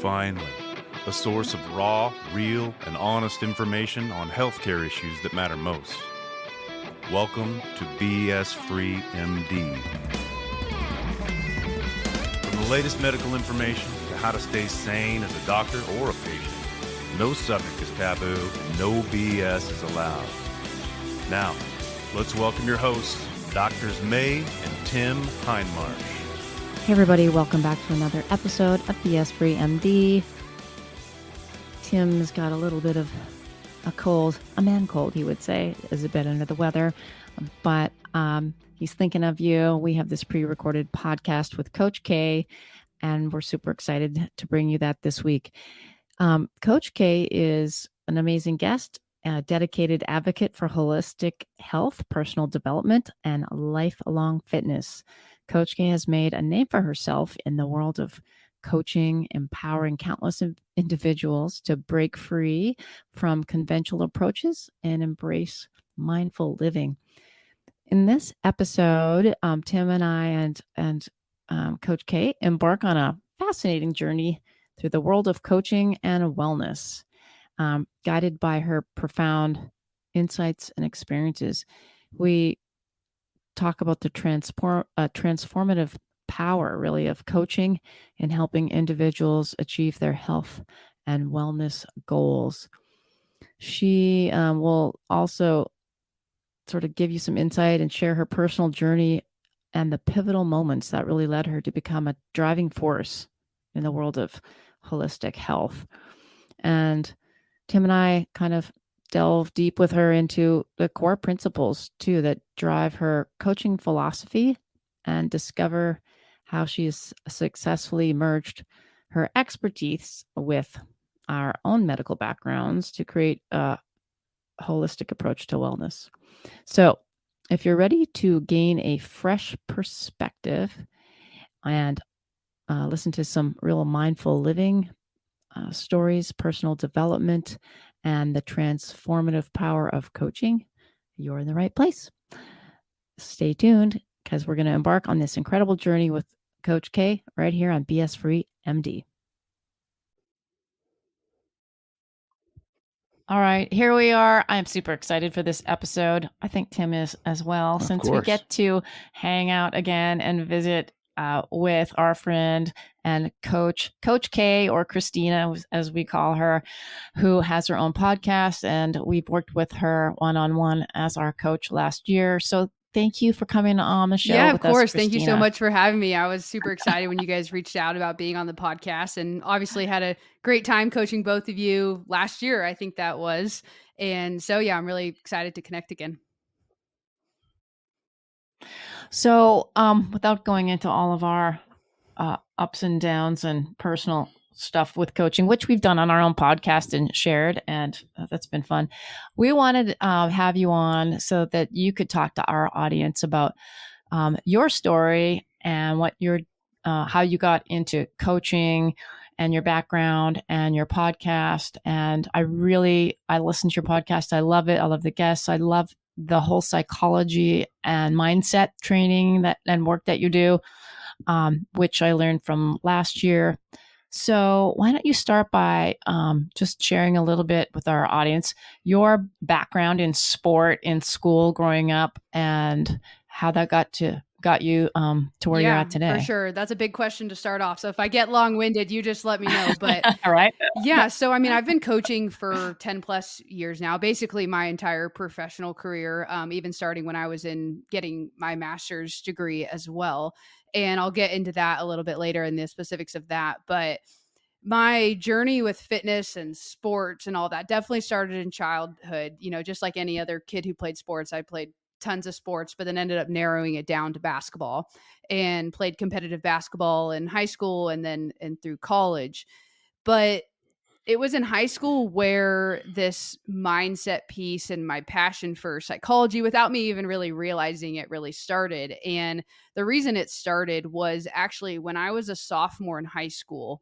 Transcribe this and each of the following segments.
Finally, a source of raw, real, and honest information on healthcare issues that matter most. Welcome to BS Free MD. From the latest medical information to how to stay sane as a doctor or a patient, no subject is taboo, no BS is allowed. Now, let's welcome your hosts, Doctors May and Tim Hindmarsh. Hey everybody, welcome back to another episode of BS Free MD. Tim's got a little bit of a cold, a man cold, he would say, is a bit under the weather, but he's thinking of you. We have this pre-recorded podcast with Coach K, and we're super excited to bring you that this week. Coach K is an amazing guest, a dedicated advocate for holistic health, personal development, and lifelong fitness. Coach K has made a name for herself in the world of coaching, empowering countless individuals to break free from conventional approaches and embrace mindful living. In this episode, Tim and I and Coach K embark on a fascinating journey through the world of coaching and wellness, guided by her profound insights and experiences. We talk about the transformative power, really, of coaching and helping individuals achieve their health and wellness goals. She will also sort of give you some insight and share her personal journey and the pivotal moments that really led her to become a driving force in the world of holistic health. And Tim and I kind of delve deep with her into the core principles too that drive her coaching philosophy and discover how she has successfully merged her expertise with our own medical backgrounds to create a holistic approach to wellness. So if you're ready to gain a fresh perspective and listen to some real mindful living stories, personal development, and the transformative power of coaching, you're in the right place. Stay tuned because we're going to embark on this incredible journey with Coach K right here on BS Free MD. All right, here we are. I'm super excited for this episode. I think Tim is as well, since we get to hang out again and visit with our friend and Coach K, or Christina, as we call her, who has her own podcast, and we've worked with her one-on-one as our coach last year. So thank you for coming on the show. Yeah, with of course. us, Christina. Thank you so much for having me. I was super excited when you guys reached out about being on the podcast, and obviously had a great time coaching both of you last year, I think that was. And so, yeah, I'm really excited to connect again. So without going into all of our ups and downs and personal stuff with coaching, which we've done on our own podcast and shared, and that's been fun, we wanted to have you on so that you could talk to our audience about your story and what your how you got into coaching and your background and your podcast. And I listened to your podcast. I love it. I love the guests. I love the whole psychology and mindset training and work that you do, which I learned from last year. So why don't you start by just sharing a little bit with our audience, your background in sport, in school, growing up, and how that got you to where you're at today. For sure. That's a big question to start off. So if I get long-winded, you just let me know. But all right. Yeah. So, I mean, I've been coaching for 10 plus years now, basically my entire professional career, even starting when I was getting my master's degree as well. And I'll get into that a little bit later in the specifics of that. But my journey with fitness and sports and all that definitely started in childhood. You know, just like any other kid who played sports, I played tons of sports, but then ended up narrowing it down to basketball, and played competitive basketball in high school and through college. But it was in high school where this mindset piece and my passion for psychology, without me even really realizing it, really started. And the reason it started was actually when I was a sophomore in high school,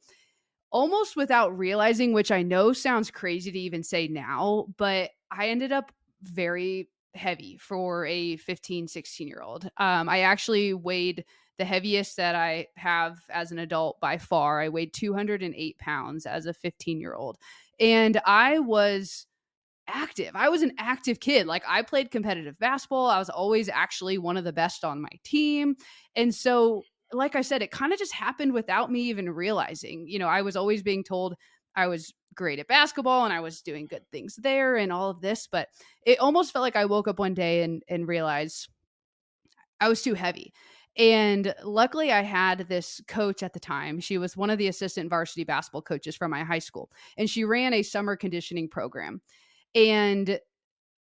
almost without realizing, which I know sounds crazy to even say now, but I ended up very heavy for a 15, 16-year-old. I actually weighed the heaviest that I have as an adult by far. I weighed 208 pounds as a 15-year-old. And I was active. I was an active kid. Like, I played competitive basketball. I was always actually one of the best on my team. And so, like I said, it kind of just happened without me even realizing. I was always being told I was great at basketball and I was doing good things there and all of this, but it almost felt like I woke up one day and realized I was too heavy. And luckily, I had this coach at the time. She was one of the assistant varsity basketball coaches from my high school, and she ran a summer conditioning program. And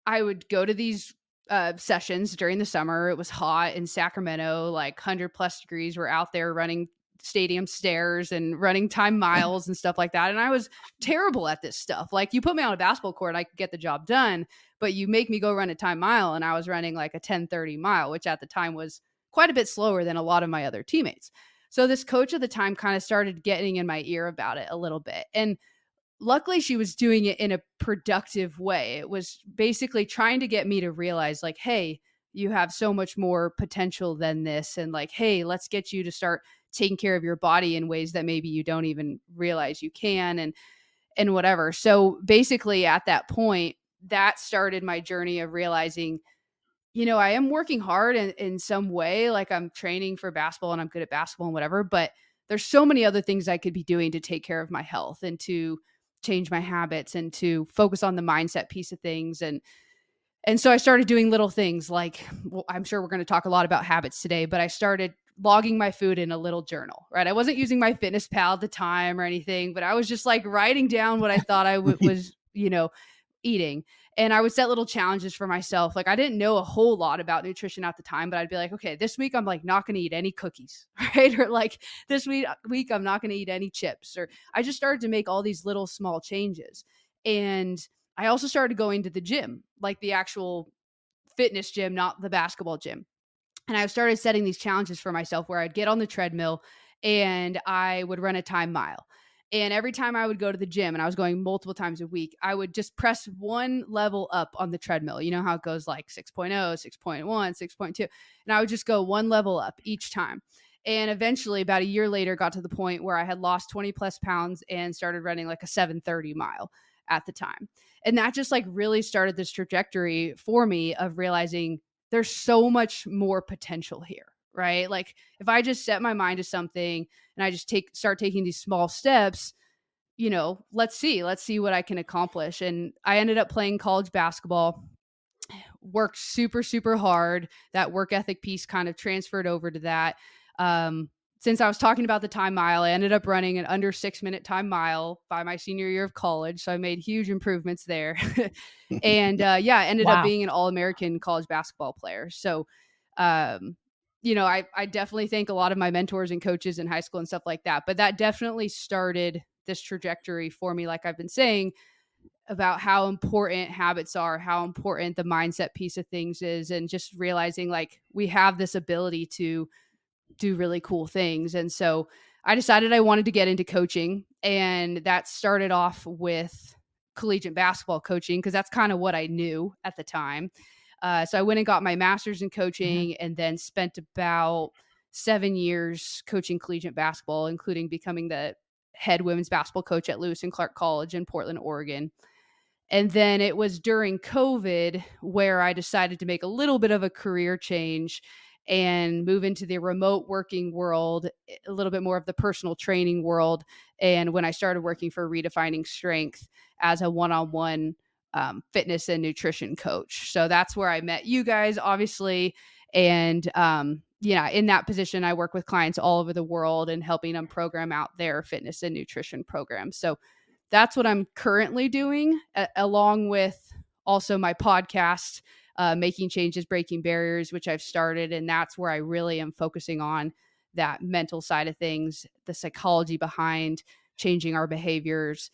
I would go to these sessions during the summer. It was hot in Sacramento, like 100+ degrees. We're out there running stadium stairs and running time miles and stuff like that. And I was terrible at this stuff. Like, you put me on a basketball court and I could get the job done, but you make me go run a time mile, and I was running like a 10:30 mile, which at the time was quite a bit slower than a lot of my other teammates. So this coach at the time kind of started getting in my ear about it a little bit. And luckily, she was doing it in a productive way. It was basically trying to get me to realize, like, hey, you have so much more potential than this. And like, hey, let's get you to start taking care of your body in ways that maybe you don't even realize you can, and whatever. So basically, at that point, that started my journey of realizing, I am working hard in some way. Like, I'm training for basketball and I'm good at basketball and whatever, but there's so many other things I could be doing to take care of my health and to change my habits and to focus on the mindset piece of things. And so I started doing little things like, well, I'm sure we're going to talk a lot about habits today, but I started logging my food in a little journal, right? I wasn't using my Fitness Pal at the time or anything, but I was just like writing down what I thought I was, eating. And I would set little challenges for myself. Like, I didn't know a whole lot about nutrition at the time, but I'd be like, okay, this week I'm like not going to eat any cookies, right? Or like, this week I'm not going to eat any chips. Or I just started to make all these little small changes. And I also started going to the gym, like the actual fitness gym, not the basketball gym. And I started setting these challenges for myself where I'd get on the treadmill and I would run a time mile. And every time I would go to the gym, and I was going multiple times a week, I would just press one level up on the treadmill. You know how it goes, like 6.0, 6.1, 6.2. And I would just go one level up each time. And eventually, about a year later, got to the point where I had lost 20+ pounds and started running like a 7:30 mile at the time. And that just like really started this trajectory for me of realizing there's so much more potential here, right? Like, if I just set my mind to something and I just start taking these small steps, let's see what I can accomplish. And I ended up playing college basketball, worked super, super hard. That work ethic piece kind of transferred over to that. Since I was talking about the time mile, I ended up running an under 6-minute time mile by my senior year of college. So I made huge improvements there. And I ended up being an All-American college basketball player. So, I definitely thank a lot of my mentors and coaches in high school and stuff like that. But that definitely started this trajectory for me, like I've been saying, about how important habits are, how important the mindset piece of things is, and just realizing like we have this ability to do really cool things. And so I decided I wanted to get into coaching, and that started off with collegiate basketball coaching because that's kind of what I knew at the time. So I went and got my master's in coaching and then spent about 7 years coaching collegiate basketball, including becoming the head women's basketball coach at Lewis and Clark College in Portland, Oregon. And then it was during COVID where I decided to make a little bit of a career change and move into the remote working world, a little bit more of the personal training world. And when I started working for Redefining Strength as a one-on-one fitness and nutrition coach. So that's where I met you guys, obviously. And in that position, I work with clients all over the world and helping them program out their fitness and nutrition programs. So that's what I'm currently doing, along with also my podcast, Making Changes, Breaking Barriers, which I've started. And that's where I really am focusing on that mental side of things, the psychology behind changing our behaviors,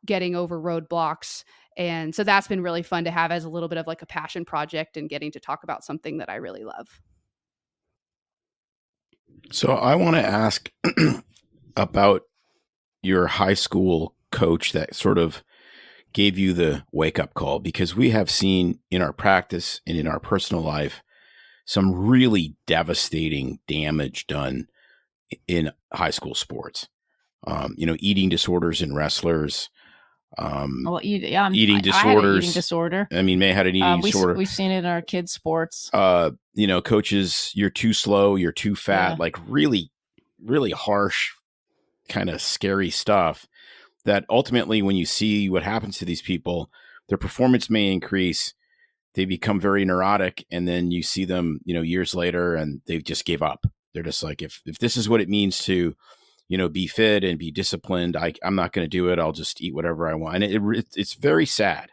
getting over roadblocks. And so that's been really fun to have as a little bit of like a passion project and getting to talk about something that I really love. So I want to ask about your high school coach that sort of gave you the wake up call, because we have seen in our practice and in our personal life some really devastating damage done in high school sports. Eating disorders in wrestlers, eating disorders. I had an eating disorder. I mean, May had an eating disorder. We've seen it in our kids' sports. Coaches, you're too slow, you're too fat, like really, really harsh, kind of scary stuff that ultimately when you see what happens to these people, their performance may increase. They become very neurotic, and then you see them, years later, and they just gave up. They're just like, if this is what it means to, be fit and be disciplined, I'm not going to do it. I'll just eat whatever I want. And it's very sad.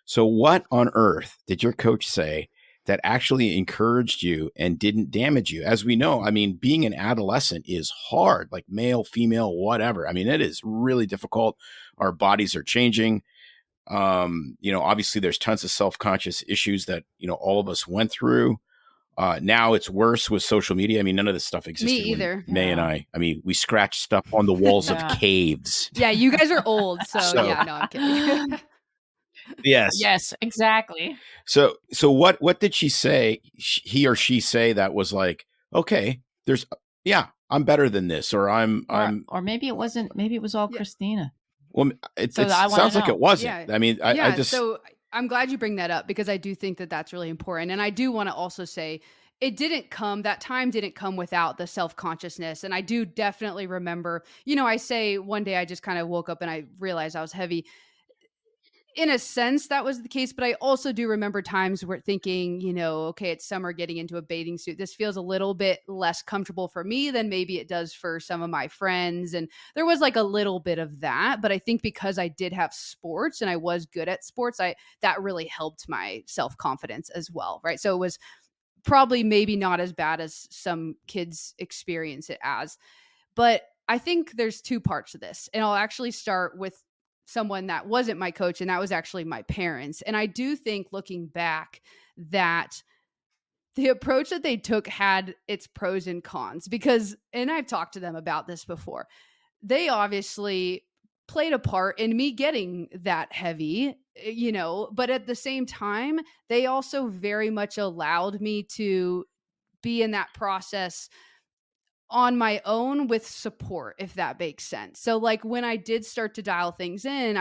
So what on earth did your coach say that actually encouraged you and didn't damage you? As we know, I mean, being an adolescent is hard, like male, female, whatever. I mean, it is really difficult. Our bodies are changing. Obviously there's tons of self-conscious issues that, all of us went through. Now it's worse with social media. I mean, none of this stuff existed. Me either. May and I mean, we scratched stuff on the walls of caves. Yeah, you guys are old. So yeah, no, I'm kidding. Yes, exactly. So what did she say? He or she say that was like, okay, I'm better than this, or or maybe it wasn't. Maybe it was all Christina. Well, it sounds like it wasn't. Yeah. I mean, I just. So I'm glad you bring that up, because I do think that that's really important. And I do want to also say that time didn't come without the self-consciousness. And I do definitely remember, I say one day I just kind of woke up and I realized I was heavy. In a sense, that was the case, but I also do remember times where thinking, okay, it's summer, getting into a bathing suit. This feels a little bit less comfortable for me than maybe it does for some of my friends. And there was like a little bit of that, but I think because I did have sports and I was good at sports, that really helped my self-confidence as well, right? So it was probably maybe not as bad as some kids experience it as, but I think there's two parts to this. And I'll actually start with someone that wasn't my coach, and that was actually my parents. And I do think, looking back, that the approach that they took had its pros and cons, because, and I've talked to them about this before, they obviously played a part in me getting that heavy, but at the same time, they also very much allowed me to be in that process on my own with support, if that makes sense. So like when I did start to dial things in,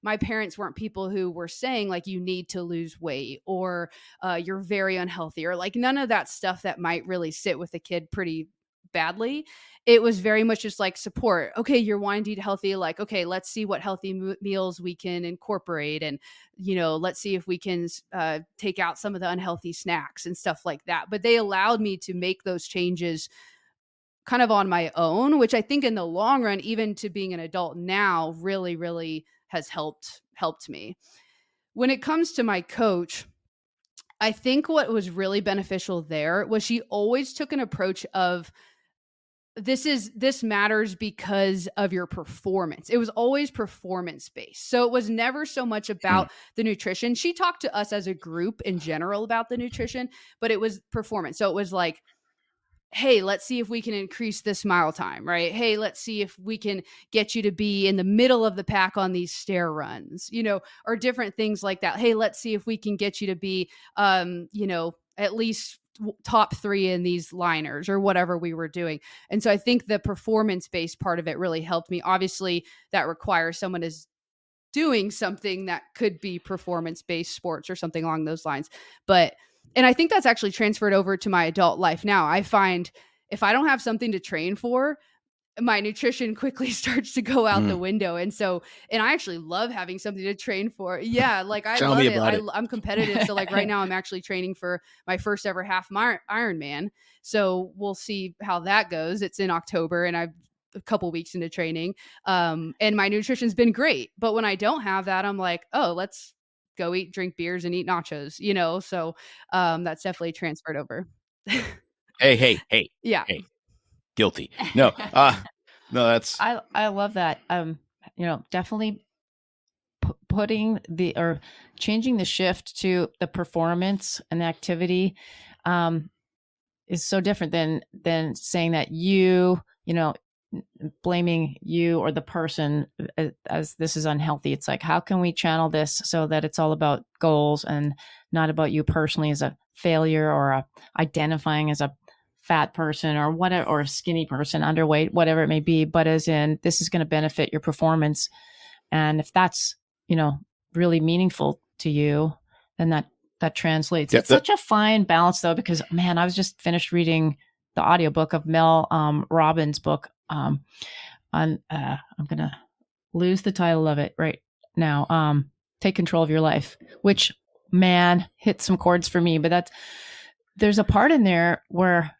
my parents weren't people who were saying like, you need to lose weight, or you're very unhealthy, or like none of that stuff that might really sit with a kid pretty badly. It was very much just like support. Okay, you're wanting to eat healthy. Like, okay, let's see what healthy meals we can incorporate. And, let's see if we can take out some of the unhealthy snacks and stuff like that. But they allowed me to make those changes kind of on my own, which I think in the long run, even to being an adult now, really, really has helped me. When it comes to my coach, I think what was really beneficial there was she always took an approach of, this matters because of your performance. It was always performance based. So it was never so much about the nutrition. She talked to us as a group in general about the nutrition, but it was performance. So it was like, hey, let's see if we can increase this mile time, right? Hey, let's see if we can get you to be in the middle of the pack on these stair runs, or different things like that. Hey, let's see if we can get you to be, at least top 3 in these liners, or whatever we were doing. And so I think the performance-based part of it really helped me. Obviously, that requires someone is doing something that could be performance-based sports or something along those lines. And I think that's actually transferred over to my adult life now. I find if I don't have something to train for, my nutrition quickly starts to go out the window. And I actually love having something to train for. Yeah. Like I love it. I'm competitive. So like right now I'm actually training for my first ever half Ironman. So we'll see how that goes. It's in October and I've a couple weeks into training. And my nutrition's been great. But when I don't have that, I'm like, oh, let's go drink beers and eat nachos, so that's definitely transferred over. Hey. Yeah. Hey. Guilty. No, that's. I love that. Definitely putting or changing the shift to the performance and the activity is so different than saying that blaming you or the person as this is unhealthy. It's like, how can we channel this so that it's all about goals and not about you personally as a failure or identifying as a fat person or whatever, or a skinny person, underweight, whatever it may be, but as in this is going to benefit your performance. And if that's, really meaningful to you, then that translates. It's such a fine balance though, because man, I was just finished reading the audiobook of Mel Robbins' book on I'm going to lose the title of it right now. Take Control of Your Life, which man hit some chords for me, but there's a part in there where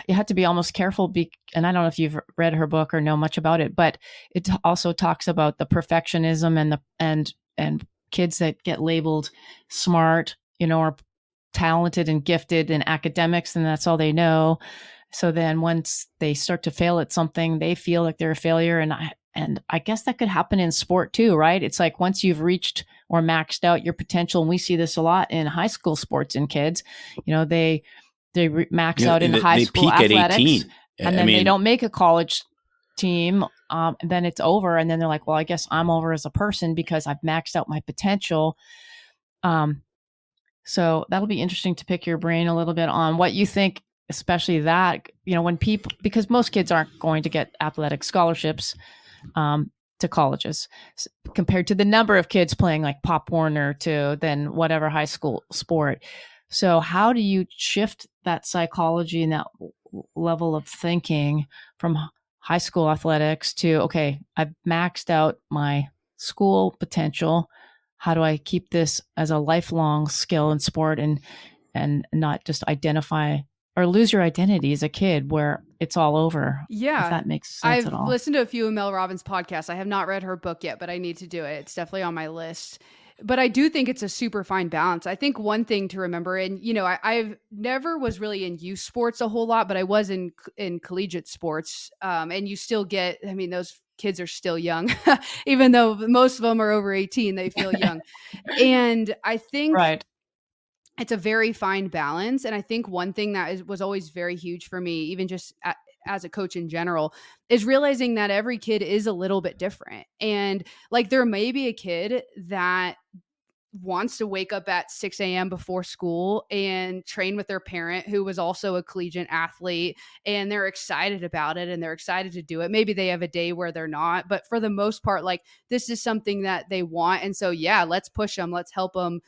you have to be almost careful. And I don't know if you've read her book or know much about it, but it also talks about the perfectionism and kids that get labeled smart, or talented and gifted in academics, and that's all they know. So then once they start to fail at something, they feel like they're a failure. And I guess that could happen in sport too, right? It's like once you've reached or maxed out your potential, and we see this a lot in high school sports in kids, they max out in high school athletics, and then they don't make a college team, and then it's over, and then they're like, well, I guess I'm over as a person because I've maxed out my potential. So that'll be interesting to pick your brain a little bit on what you think, especially that, when people, because most kids aren't going to get athletic scholarships to colleges compared to the number of kids playing like Pop Warner to then whatever high school sport. So how do you shift that psychology and that level of thinking from high school athletics to, okay, I've maxed out my school potential. How do I keep this as a lifelong skill in sport and not just identify or lose your identity as a kid where it's all over? Yeah. If that makes sense I've at all. listened to a few of Mel Robbins' podcasts. I have not read her book yet, but I need to do it. It's definitely on my list. But I do think it's a super fine balance. I think one thing to remember, and I've never was really in youth sports a whole lot, but I was in collegiate sports. And you still get, those kids are still young, even though most of them are over 18, they feel young. And I think it's a very fine balance. And I think one thing that was always very huge for me, even just as a coach in general, is realizing that every kid is a little bit different. And like, there may be a kid that wants to wake up at 6 a.m. before school and train with their parent who was also a collegiate athlete, and they're excited about it and they're excited to do it. Maybe they have a day where they're not, but for the most part, like, this is something that they want. And so, yeah, let's push them. Let's help them,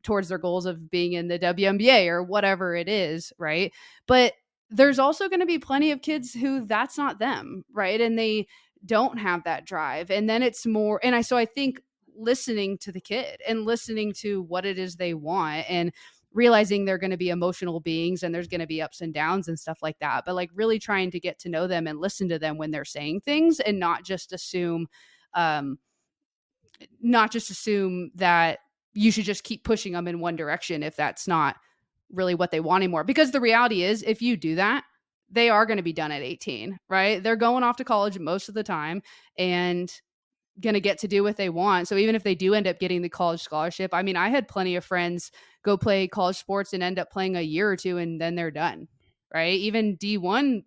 towards their goals of being in the WNBA or whatever it is. Right. But there's also going to be plenty of kids who that's not them. Right. And they don't have that drive. And then it's more, so I think listening to the kid and listening to what it is they want and realizing they're going to be emotional beings and there's going to be ups and downs and stuff like that. But like really trying to get to know them and listen to them when they're saying things and not just assume that you should just keep pushing them in one direction if that's not really what they want anymore. Because the reality is, if you do that, they are going to be done at 18, right? They're going off to college most of the time and going to get to do what they want. So even if they do end up getting the college scholarship, I had plenty of friends go play college sports and end up playing a year or two and then they're done, right? Even D1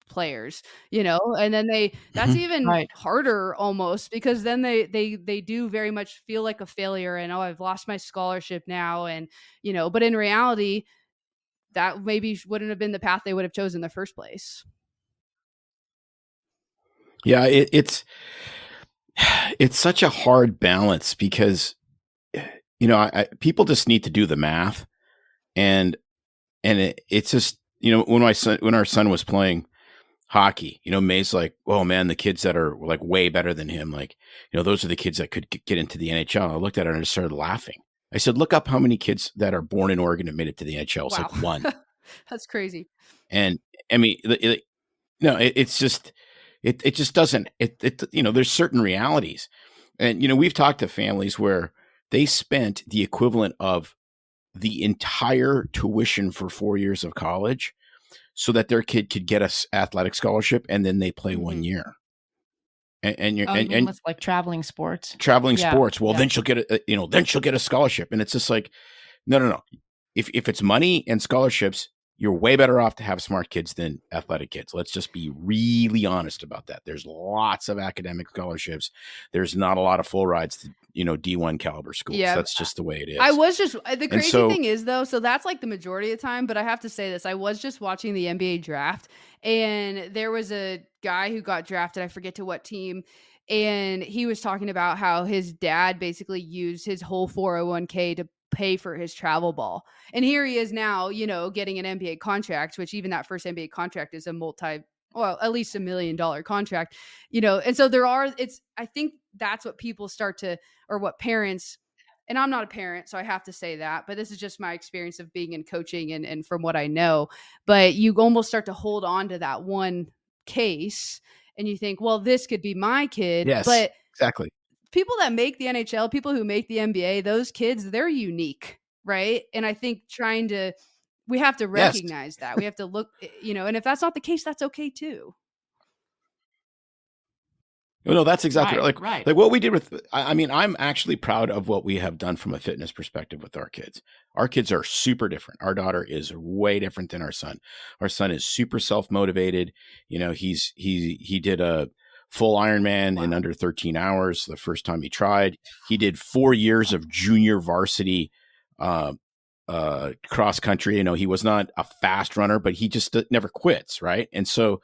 players, and then that's even harder almost, because then they do very much feel like a failure and, oh, I've lost my scholarship now. And, but in reality, that maybe wouldn't have been the path they would have chosen in the first place. Yeah, it's such a hard balance because, people just need to do the math, and it's just, when our son was playing hockey, May's like, oh man, the kids that are like way better than him, like, those are the kids that could get into the NHL. I looked at her and I just started laughing. I said, look up how many kids that are born in Oregon have made it to the NHL. It's like one. That's crazy. And it's just, it just doesn't, there's certain realities. And, we've talked to families where they spent the equivalent of the entire tuition for 4 years of college so that their kid could get an athletic scholarship, and then they play 1 year. And you're and with like traveling sports. Well, then she'll get a scholarship, and it's just like, no. If it's money and scholarships, you're way better off to have smart kids than athletic kids. Let's just be really honest about that. There's lots of academic scholarships. There's not a lot of full rides D1 caliber schools. Yeah, That's just the way it is. I was just the crazy thing is though, so that's like the majority of the time, but I have to say this. I was just watching the NBA draft and there was a guy who got drafted, I forget to what team, and he was talking about how his dad basically used his whole 401k to pay for his travel ball. And here he is now, getting an NBA contract, which even that first NBA contract is at least $1 million contract, and so I think that's what people start to, or what parents, and I'm not a parent, so I have to say that, but this is just my experience of being in coaching and from what I know, but you almost start to hold on to that one case and you think, well, this could be my kid. Yes, but exactly. People that make the NHL, people who make the NBA, those kids, they're unique, right? And I think we have to recognize that. We have to look, and if that's not the case, that's okay too. No, that's exactly right. Like what we did I'm actually proud of what we have done from a fitness perspective with our kids. Our kids are super different. Our daughter is way different than our son. Our son is super self-motivated. He did a full Ironman in under 13 hours the first time he tried. He did 4 years of junior varsity cross country. He was not a fast runner, but he just never quits, right? And so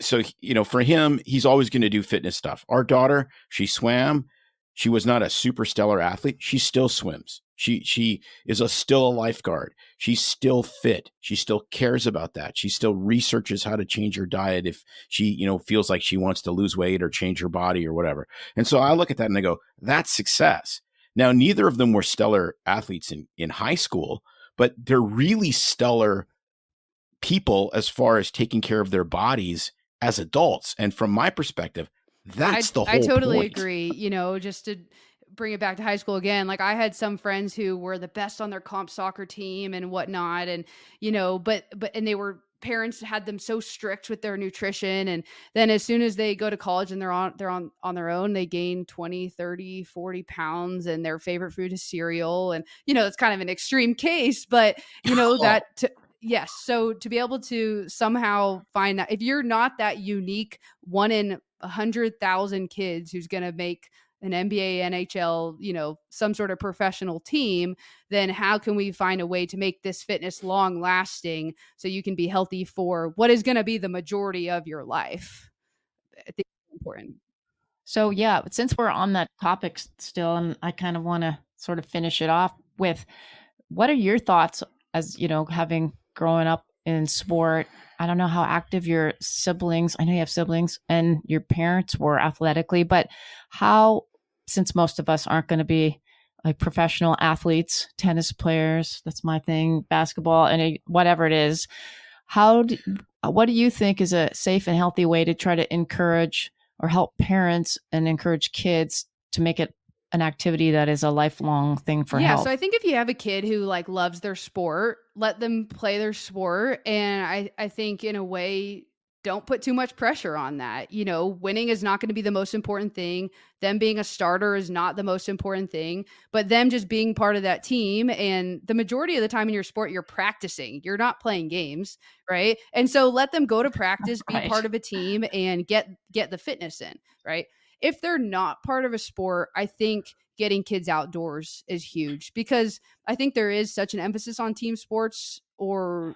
for him, he's always going to do fitness stuff. Our daughter, she swam. She was not a super stellar athlete. She still swims. She is still a lifeguard. She's still fit. She still cares about that. She still researches how to change her diet if she, feels like she wants to lose weight or change her body or whatever. And so I look at that and I go, that's success. Now, neither of them were stellar athletes in high school, but they're really stellar people as far as taking care of their bodies as adults. And from my perspective, that's the whole I totally point. agree. Just to bring it back to high school again, like I had some friends who were the best on their comp soccer team and whatnot. And, and they were, parents had them so strict with their nutrition. And then as soon as they go to college and they're on their own, they gain 20, 30, 40 pounds and their favorite food is cereal. And, it's kind of an extreme case, but yes. So to be able to somehow find that, if you're not that unique, 1 in 100,000 kids who's going to make an NBA, NHL, some sort of professional team, then how can we find a way to make this fitness long lasting so you can be healthy for what is going to be the majority of your life? I think it's important. So yeah, since we're on that topic still, and I kind of want to sort of finish it off with, what are your thoughts as, having grown up in sport? I don't know how active your siblings, I know you have siblings, and your parents were athletically, but how, since most of us aren't going to be like professional athletes, tennis players, that's my thing, basketball, and whatever it is, what do you think is a safe and healthy way to try to encourage or help parents and encourage kids to make it an activity that is a lifelong thing for health? So I think if you have a kid who loves their sport, let them play their sport. And I think in a way, don't put too much pressure on that. Winning is not going to be the most important thing. Them being a starter is not the most important thing, but them just being part of that team. And the majority of the time in your sport, you're practicing, you're not playing games. Right. And so let them go to practice, be part of a team and get the fitness in. Right. If they're not part of a sport, I think getting kids outdoors is huge, because I think there is such an emphasis on team sports or,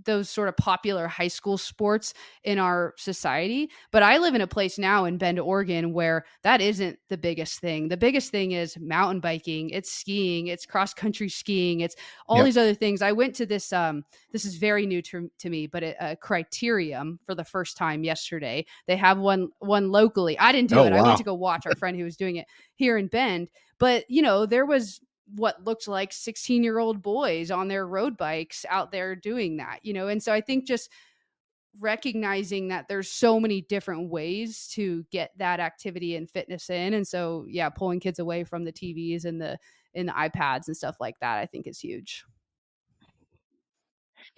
those sort of popular high school sports in our society. But I live in a place now in Bend, Oregon, where that isn't the biggest thing. The biggest thing is mountain biking, it's skiing, it's cross country skiing, it's all these other things. I went to this, this is very new to me, but a criterium for the first time yesterday. They have one locally. I didn't do it. Wow. I went to go watch our friend who was doing it here in Bend. But, there was what looked like 16-year-old boys on their road bikes out there doing that, and so I think just recognizing that there's so many different ways to get that activity and fitness in. And so, pulling kids away from the TVs and the iPads and stuff like that, I think is huge.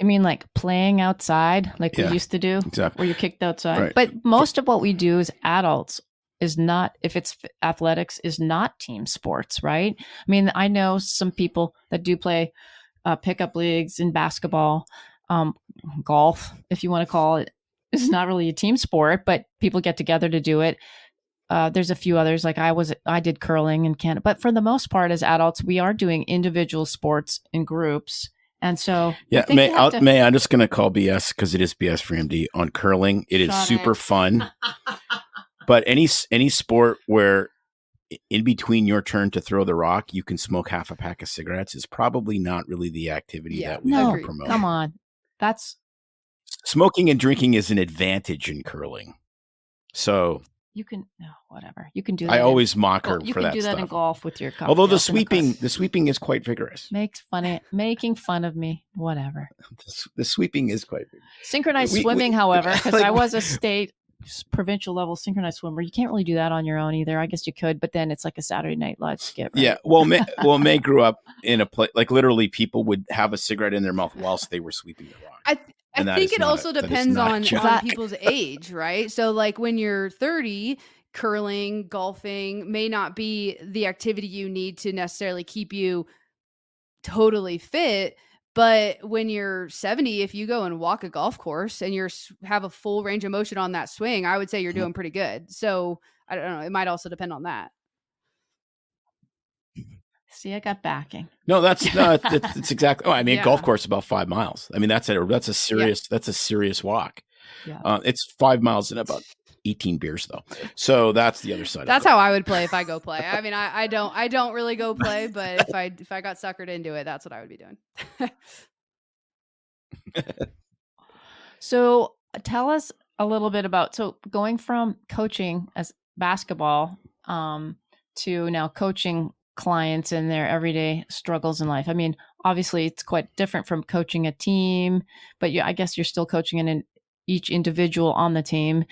I mean, like playing outside, like we used to do, where you're kicked outside. Right. But most of what we do as adults is not, if it's athletics, is not team sports, right? I mean, I know some people that do play pickup leagues in basketball, golf, if you want to call it. It's not really a team sport, but people get together to do it. there's a few others. Like I did curling in Canada, but for the most part, as adults, we are doing individual sports in groups. And so, yeah, I'm just going to call BS because it is BS for MD on curling. It is super fun, but any sport where in between your turn to throw the rock, you can smoke half a pack of cigarettes is probably not really the activity that we want to promote. Come on, that's smoking and drinking is an advantage in curling. So you can whatever you can do. That I always mock her for that. You can do that in golf with your cocktails. Although the sweeping is quite vigorous. Making fun of me, whatever. The sweeping is quite vigorous. Synchronized swimming, however, because I was a state provincial level synchronized swimmer. You can't really do that on your own either. I guess you could, but then it's like a Saturday Night Live skit. Right? Yeah. Well, May grew up in a place like literally people would have a cigarette in their mouth whilst they were sweeping the rock. I think it also depends on people's age, right? So like when you're 30, curling, golfing may not be the activity you need to necessarily keep you totally fit. But when you're 70, if you go and walk a golf course and have a full range of motion on that swing, I would say you're doing pretty good. So I don't know. It might also depend on that. See, I got backing. No, that's exactly. Oh, I mean, golf course about 5 miles. I mean, that's a serious walk. Yeah. It's 5 miles and about 18 beers though. So that's the other side. That's how I would play if I go play. I mean, I don't really go play, but if I got suckered into it, that's what I would be doing. So tell us a little bit about going from coaching as basketball to now coaching clients in their everyday struggles in life. I mean, obviously it's quite different from coaching a team, but I guess you're still coaching in each individual on the team.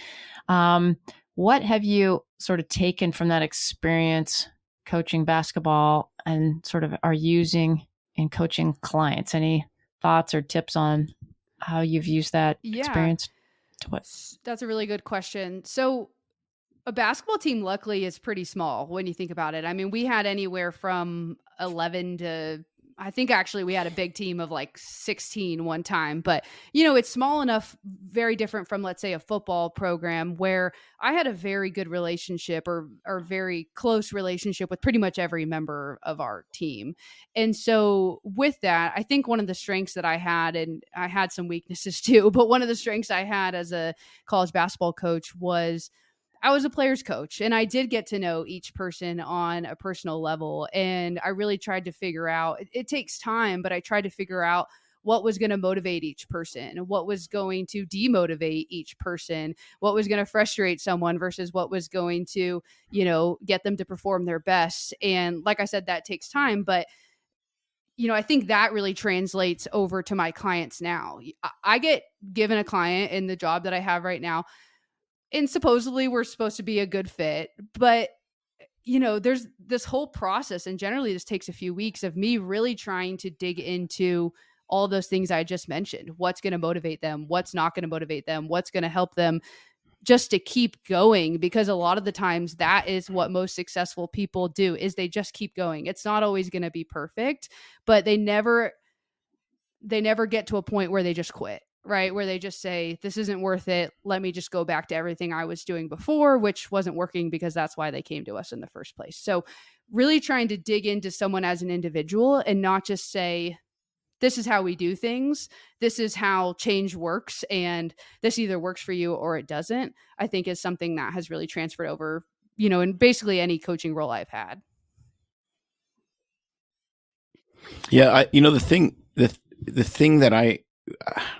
What have you sort of taken from that experience coaching basketball and sort of are using in coaching clients? Any thoughts or tips on how you've used that experience? That's a really good question. So a basketball team, luckily, is pretty small when you think about it. I mean, we had anywhere from 11 to, I think actually we had a big team of like 16 one time. But, it's small enough, very different from, let's say, a football program where I had a very good relationship or very close relationship with pretty much every member of our team. And so with that, I think one of the strengths that I had, and I had some weaknesses too, but one of the strengths I had as a college basketball coach was I was a player's coach, and I did get to know each person on a personal level. And I really tried to figure out, it takes time, but I tried to figure out what was going to motivate each person, what was going to demotivate each person, what was going to frustrate someone versus what was going to, get them to perform their best. And like I said, that takes time, but I think that really translates over to my clients now. I get given a client in the job that I have right now, and supposedly we're supposed to be a good fit, but there's this whole process, and generally this takes a few weeks of me really trying to dig into all those things I just mentioned. What's going to motivate them? What's not going to motivate them? What's going to help them just to keep going? Because a lot of the times that is what most successful people do, is they just keep going. It's not always going to be perfect, but they never get to a point where they just quit. Right? Where they just say, this isn't worth it. Let me just go back to everything I was doing before, which wasn't working, because that's why they came to us in the first place. So really trying to dig into someone as an individual and not just say, this is how we do things. This is how change works. And this either works for you or it doesn't, I think is something that has really transferred over, in basically any coaching role I've had. Yeah. The thing that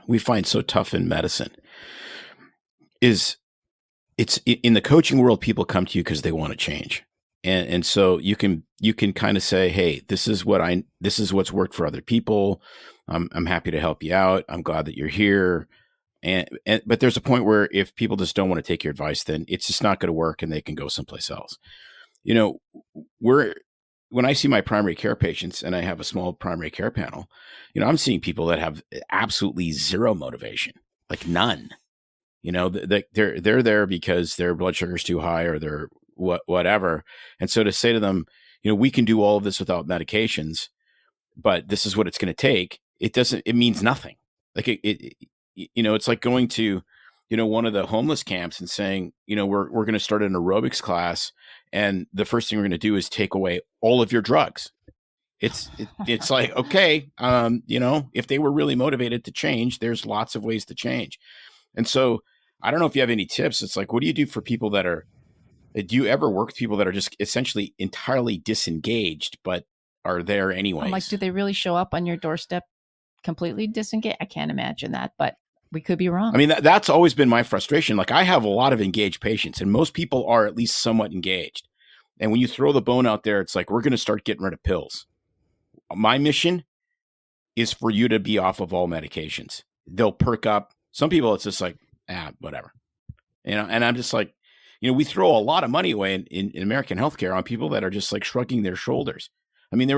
we find so tough in medicine is it's in the coaching world, people come to you because they want to change. And so you can kind of say, hey, this is what's worked for other people. I'm happy to help you out. I'm glad that you're here. But there's a point where if people just don't want to take your advice, then it's just not going to work and they can go someplace else. When I see my primary care patients and I have a small primary care panel, I'm seeing people that have absolutely zero motivation, like none. They're there because their blood sugar is too high or they're whatever. And so to say to them, we can do all of this without medications, but this is what it's going to take. It means nothing. Like it's like going to one of the homeless camps and saying, we're going to start an aerobics class, and the first thing we're going to do is take away all of your drugs. It's like, okay, if they were really motivated to change, there's lots of ways to change. And so I don't know if you have any tips. It's like, what do you do for people do you ever work with people that are just essentially entirely disengaged, but are there anyways? I'm like, do they really show up on your doorstep completely disengaged? I can't imagine that, but we could be wrong. I mean, that's always been my frustration. Like, I have a lot of engaged patients, and most people are at least somewhat engaged. And when you throw the bone out there, it's like, we're going to start getting rid of pills. My mission is for you to be off of all medications. They'll perk up. Some people, it's just like, whatever. And I'm just like, we throw a lot of money away in American healthcare on people that are just like shrugging their shoulders. I mean,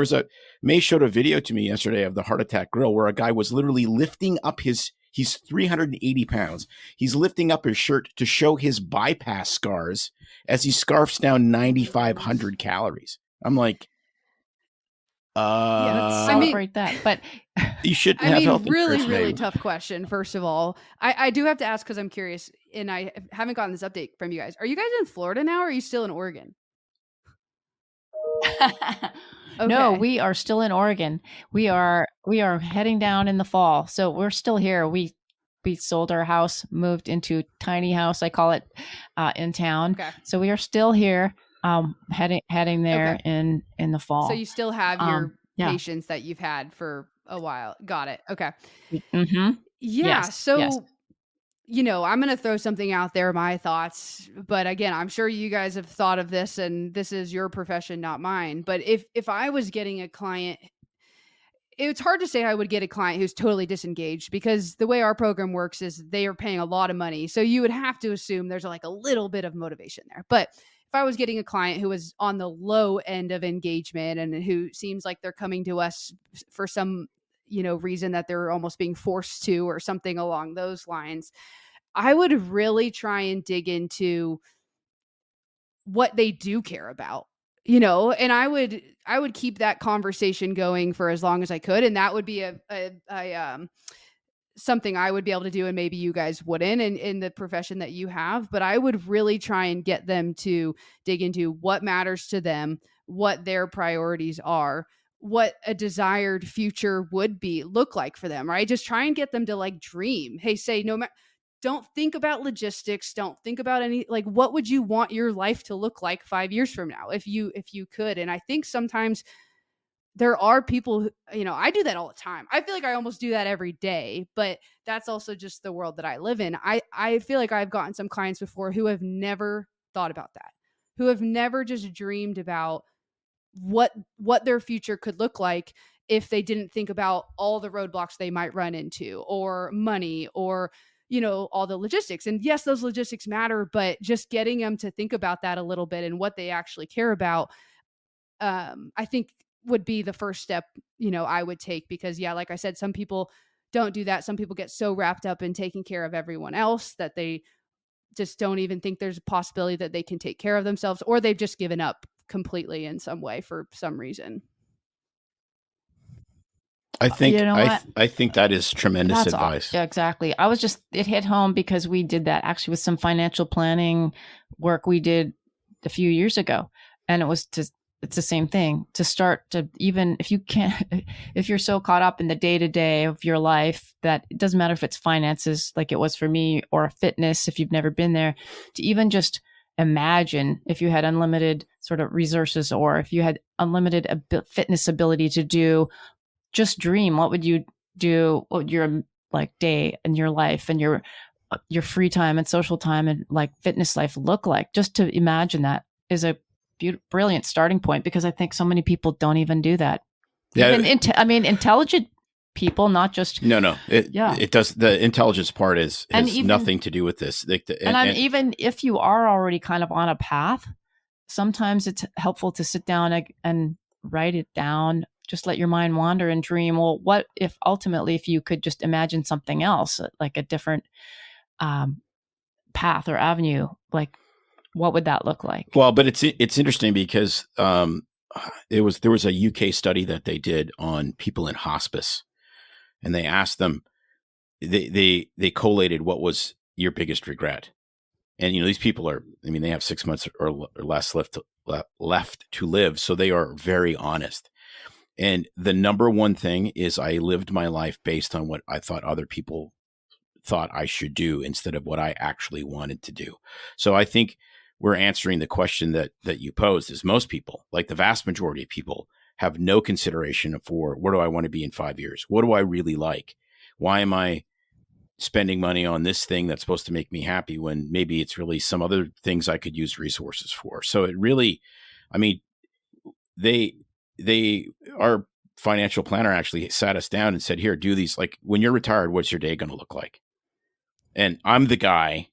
May showed a video to me yesterday of the heart attack grill where a guy was literally lifting up he's 380 pounds. He's lifting up his shirt to show his bypass scars as he scarfs down 9,500 calories. I'm like, let's celebrate that. But you shouldn't have health insurance. Really tough question. First of all, I do have to ask because I'm curious, and I haven't gotten this update from you guys. Are you guys in Florida now, or are you still in Oregon? Okay. No, we are still in Oregon. We are heading down in the fall, so we're still here. We sold our house, moved into tiny house, I call it, in town. Okay. So we are still here, heading there in the fall. So you still have your patients that you've had for a while. Got it. Okay. Mm-hmm. Yeah. Yes, so. yes. I'm going to throw something out there, my thoughts, but again, I'm sure you guys have thought of this, and this is your profession, not mine. But if I was getting a client, it's hard to say I would get a client who's totally disengaged, because the way our program works is they are paying a lot of money. So you would have to assume there's like a little bit of motivation there. But if I was getting a client who was on the low end of engagement and who seems like they're coming to us for some reason that they're almost being forced to, or something along those lines, I would really try and dig into what they do care about, and I would keep that conversation going for as long as I could. And that would be a something I would be able to do, and maybe you guys wouldn't in the profession that you have. But I would really try and get them to dig into what matters to them, what their priorities are, what a desired future would look like for them, right? Just try and get them to like dream. Hey, say don't think about logistics. Don't think about any, like, what would you want your life to look like 5 years from now if you could? And I think sometimes there are people, I do that all the time. I feel like I almost do that every day, but that's also just the world that I live in. I feel like I've gotten some clients before who have never thought about that, who have never just dreamed about what their future could look like if they didn't think about all the roadblocks they might run into, or money, or all the logistics. And yes, those logistics matter, but just getting them to think about that a little bit and what they actually care about, I think would be the first step, I would take. Because like I said, some people don't do that. Some people get so wrapped up in taking care of everyone else that they just don't even think there's a possibility that they can take care of themselves, or they've just given up completely in some way for some reason. I think I think that is tremendous advice. Yeah, exactly. It hit home because we did that actually with some financial planning work we did a few years ago. And it's the same thing, to start to, even if you can't, if you're so caught up in the day-to-day of your life that it doesn't matter if it's finances like it was for me, or fitness, if you've never been there, to even just imagine if you had unlimited sort of resources, or if you had unlimited fitness ability to do, just dream. What would you do? What would your like day and your life and your free time and social time and like fitness life look like? Just to imagine that is a brilliant starting point, because I think so many people don't even do that. Yeah, intelligent people, not just It does. The intelligence part has nothing to do with this. Even if you are already kind of on a path, sometimes it's helpful to sit down and write it down. Just let your mind wander and dream. Well, what if ultimately, if you could just imagine something else, like a different path or avenue, like what would that look like? Well, but it's interesting because there was a UK study that they did on people in hospice, and they asked them, they collated what was your biggest regret? And, these people are, they have 6 months or less left to live. So they are very honest. And the number one thing is I lived my life based on what I thought other people thought I should do instead of what I actually wanted to do. So I think we're answering the question that you posed, is most people, like the vast majority of people, have no consideration for what do I want to be in 5 years? What do I really like? Why am I spending money on this thing that's supposed to make me happy when maybe it's really some other things I could use resources for? So it really, our financial planner actually sat us down and said, here, do these, like when you're retired, what's your day going to look like? And I'm the guy,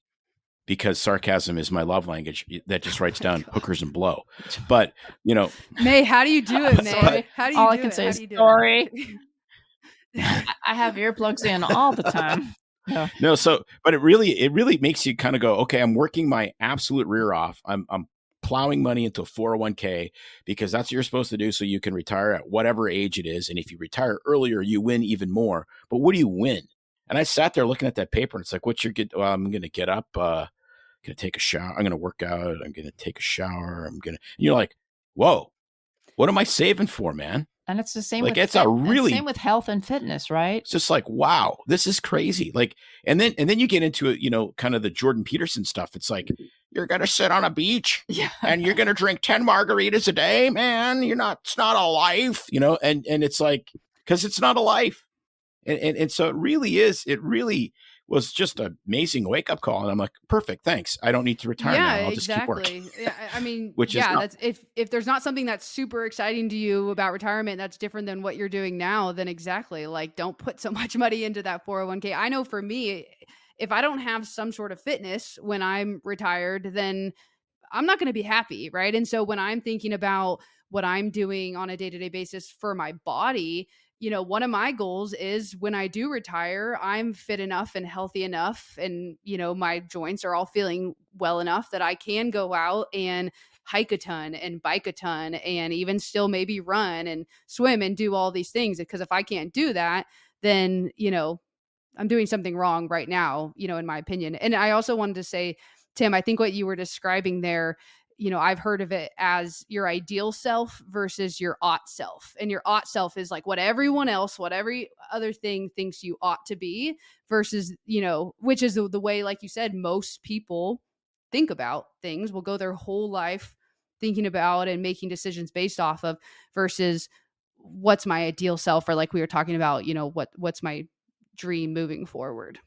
because sarcasm is my love language, that just writes down hookers and blow. But, May, how do you do it, May? How do you all do I can it? say How is do you do sorry. it? I have earplugs in all the time. No, so, but it really makes you kind of go, okay, I'm working my absolute rear off. I'm plowing money into a 401k because that's what you're supposed to do, so you can retire at whatever age it is. And if you retire earlier, you win even more. But what do you win? And I sat there looking at that paper, and it's like, what's your good? Well, I'm going to get up, going to take a shower. I'm going to work out. I'm going to take a shower. And you're like, whoa, what am I saving for, man? And it's the same same with health and fitness, right? It's just like, wow, this is crazy. Like, and then you get into it, kind of the Jordan Peterson stuff. It's like, you're going to sit on a beach and you're going to drink 10 margaritas a day, man. It's not a life, and it's like, because it's not a life. And so it really was just an amazing wake up call. And I'm like, perfect. Thanks. I don't need to retire now. I'll just keep working. Yeah, I mean, that's if there's not something that's super exciting to you about retirement, that's different than what you're doing now, then exactly, like, don't put so much money into that 401k. I know for me, if I don't have some sort of fitness when I'm retired, then I'm not going to be happy. Right. And so when I'm thinking about what I'm doing on a day-to-day basis for my body, one of my goals is when I do retire, I'm fit enough and healthy enough, and, my joints are all feeling well enough that I can go out and hike a ton and bike a ton and even still maybe run and swim and do all these things. Because if I can't do that, then, I'm doing something wrong right now, in my opinion. And I also wanted to say, Tim, I think what you were describing there, I've heard of it as your ideal self versus your ought self. And your ought self is like what everyone else, what every other thing thinks you ought to be, versus, which is the way, like you said, most people think about things, will go their whole life thinking about and making decisions based off of, versus what's my ideal self, or like we were talking about, what's my dream moving forward.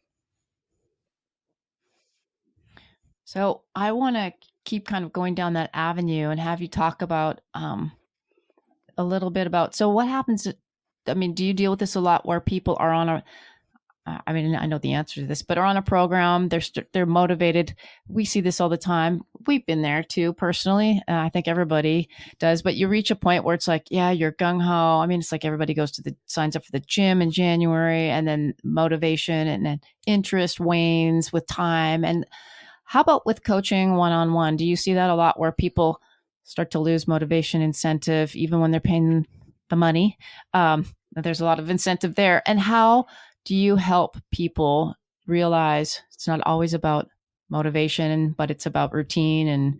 So I want to keep kind of going down that avenue and have you talk about a little bit about, so what happens, do you deal with this a lot where people are on a, I know the answer to this, but are on a program, they're motivated. We see this all the time. We've been there too, personally. I think everybody does, but you reach a point where it's like, yeah, you're gung-ho. It's like everybody signs up for the gym in January, and then motivation and then interest wanes with time. And how about with coaching one-on-one? Do you see that a lot where people start to lose motivation, incentive, even when they're paying the money? There's a lot of incentive there. And how do you help people realize it's not always about motivation, but it's about routine and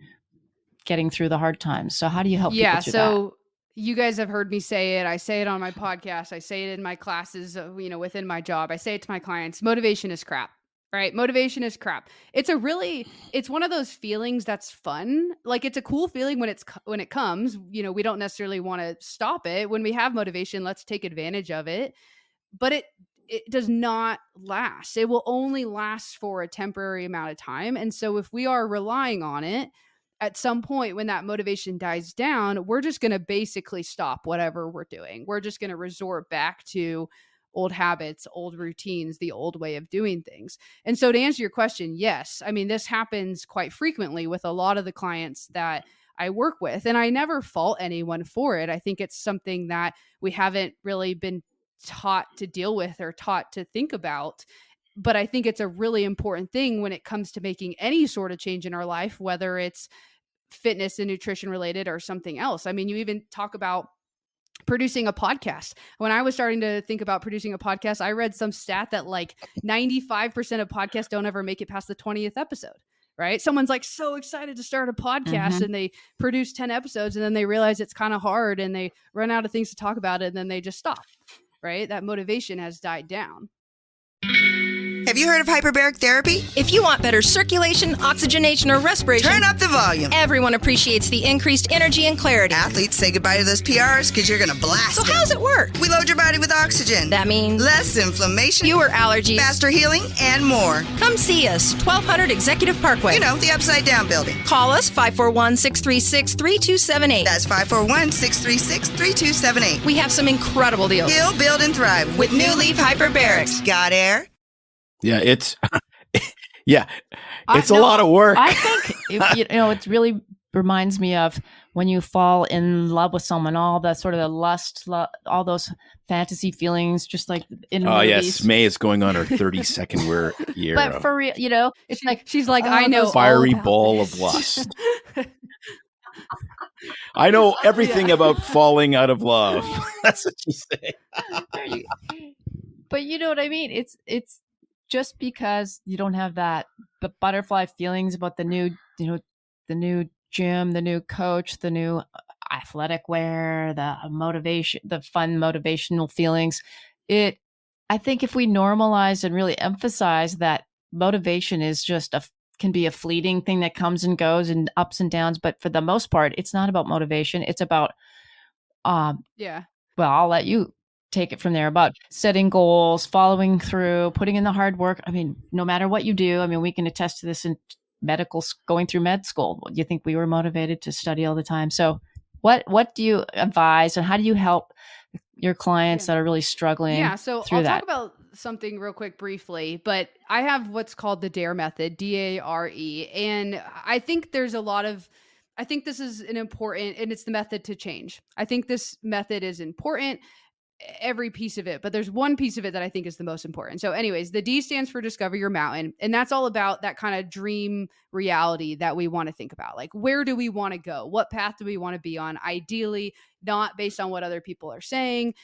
getting through the hard times? So how do you help people through that? You guys have heard me say it. I say it on my podcast. I say it in my classes, within my job. I say it to my clients. Motivation is crap. Right? Motivation is crap. It's one of those feelings that's fun. Like, it's a cool feeling when it comes, we don't necessarily want to stop it. When we have motivation, let's take advantage of it. But it does not last. It will only last for a temporary amount of time. And so if we are relying on it, at some point when that motivation dies down, we're just going to basically stop whatever we're doing. We're just going to resort back to old habits, old routines, the old way of doing things. And so to answer your question, yes, this happens quite frequently with a lot of the clients that I work with, and I never fault anyone for it. I think it's something that we haven't really been taught to deal with or taught to think about. But I think it's a really important thing when it comes to making any sort of change in our life, whether it's fitness and nutrition related or something else. You even talk about producing a podcast. When I was starting to think about producing a podcast, I read some stat that like 95% of podcasts don't ever make it past the 20th episode, right? Someone's like so excited to start a podcast and they produce 10 episodes and then they realize it's kind of hard and they run out of things to talk about it and then they just stop, right? That motivation has died down. Have you heard of hyperbaric therapy? If you want better circulation, oxygenation, or respiration, Turn up the volume. everyone appreciates the increased energy and clarity. Athletes, say goodbye to those PRs because you're going to blast So them. how does it work? We load your body with oxygen. That means Less inflammation, fewer allergies. faster healing, and more. Come see us, 1200 Executive Parkway. You know, the Upside Down building. Call us 541-636-3278. That's 541-636-3278. We have some incredible deals. Heal, build, and thrive With New Leaf Hyperbarics. Got air? Yeah, it's a lot of work. I think it really reminds me of when you fall in love with someone, all the sort of the lust, all those fantasy feelings, just like in movies. Yes, May is going on her 32nd year. But for real, it's like She's like, I know all fiery about ball this. of lust. I know everything about falling out of love. That's what you say. But you know what I mean? It's just because you don't have the butterfly feelings about the new gym, the new coach, the new athletic wear, the motivation, the fun motivational feelings. I think if we normalize and really emphasize that motivation is just can be a fleeting thing that comes and goes and ups and downs, but for the most part, it's not about motivation. It's about, well, I'll let you take it from there, about setting goals, following through, putting in the hard work. I mean, no matter what you do, I mean, we can attest to this in going through med school. Do you think we were motivated to study all the time? So what do you advise and how do you help your clients that are really struggling? Yeah, so through I'll that? talk about something real quick briefly, but I have what's called the DARE method, DARE. And I think this is an important, and it's the method to change. I think this method is important, every piece of it, but there's one piece of it that I think is the most important. So anyways, the D stands for discover your mountain. And that's all about that kind of dream reality that we want to think about. Like, where do we want to go? What path do we want to be on? Ideally, not based on what other people are saying,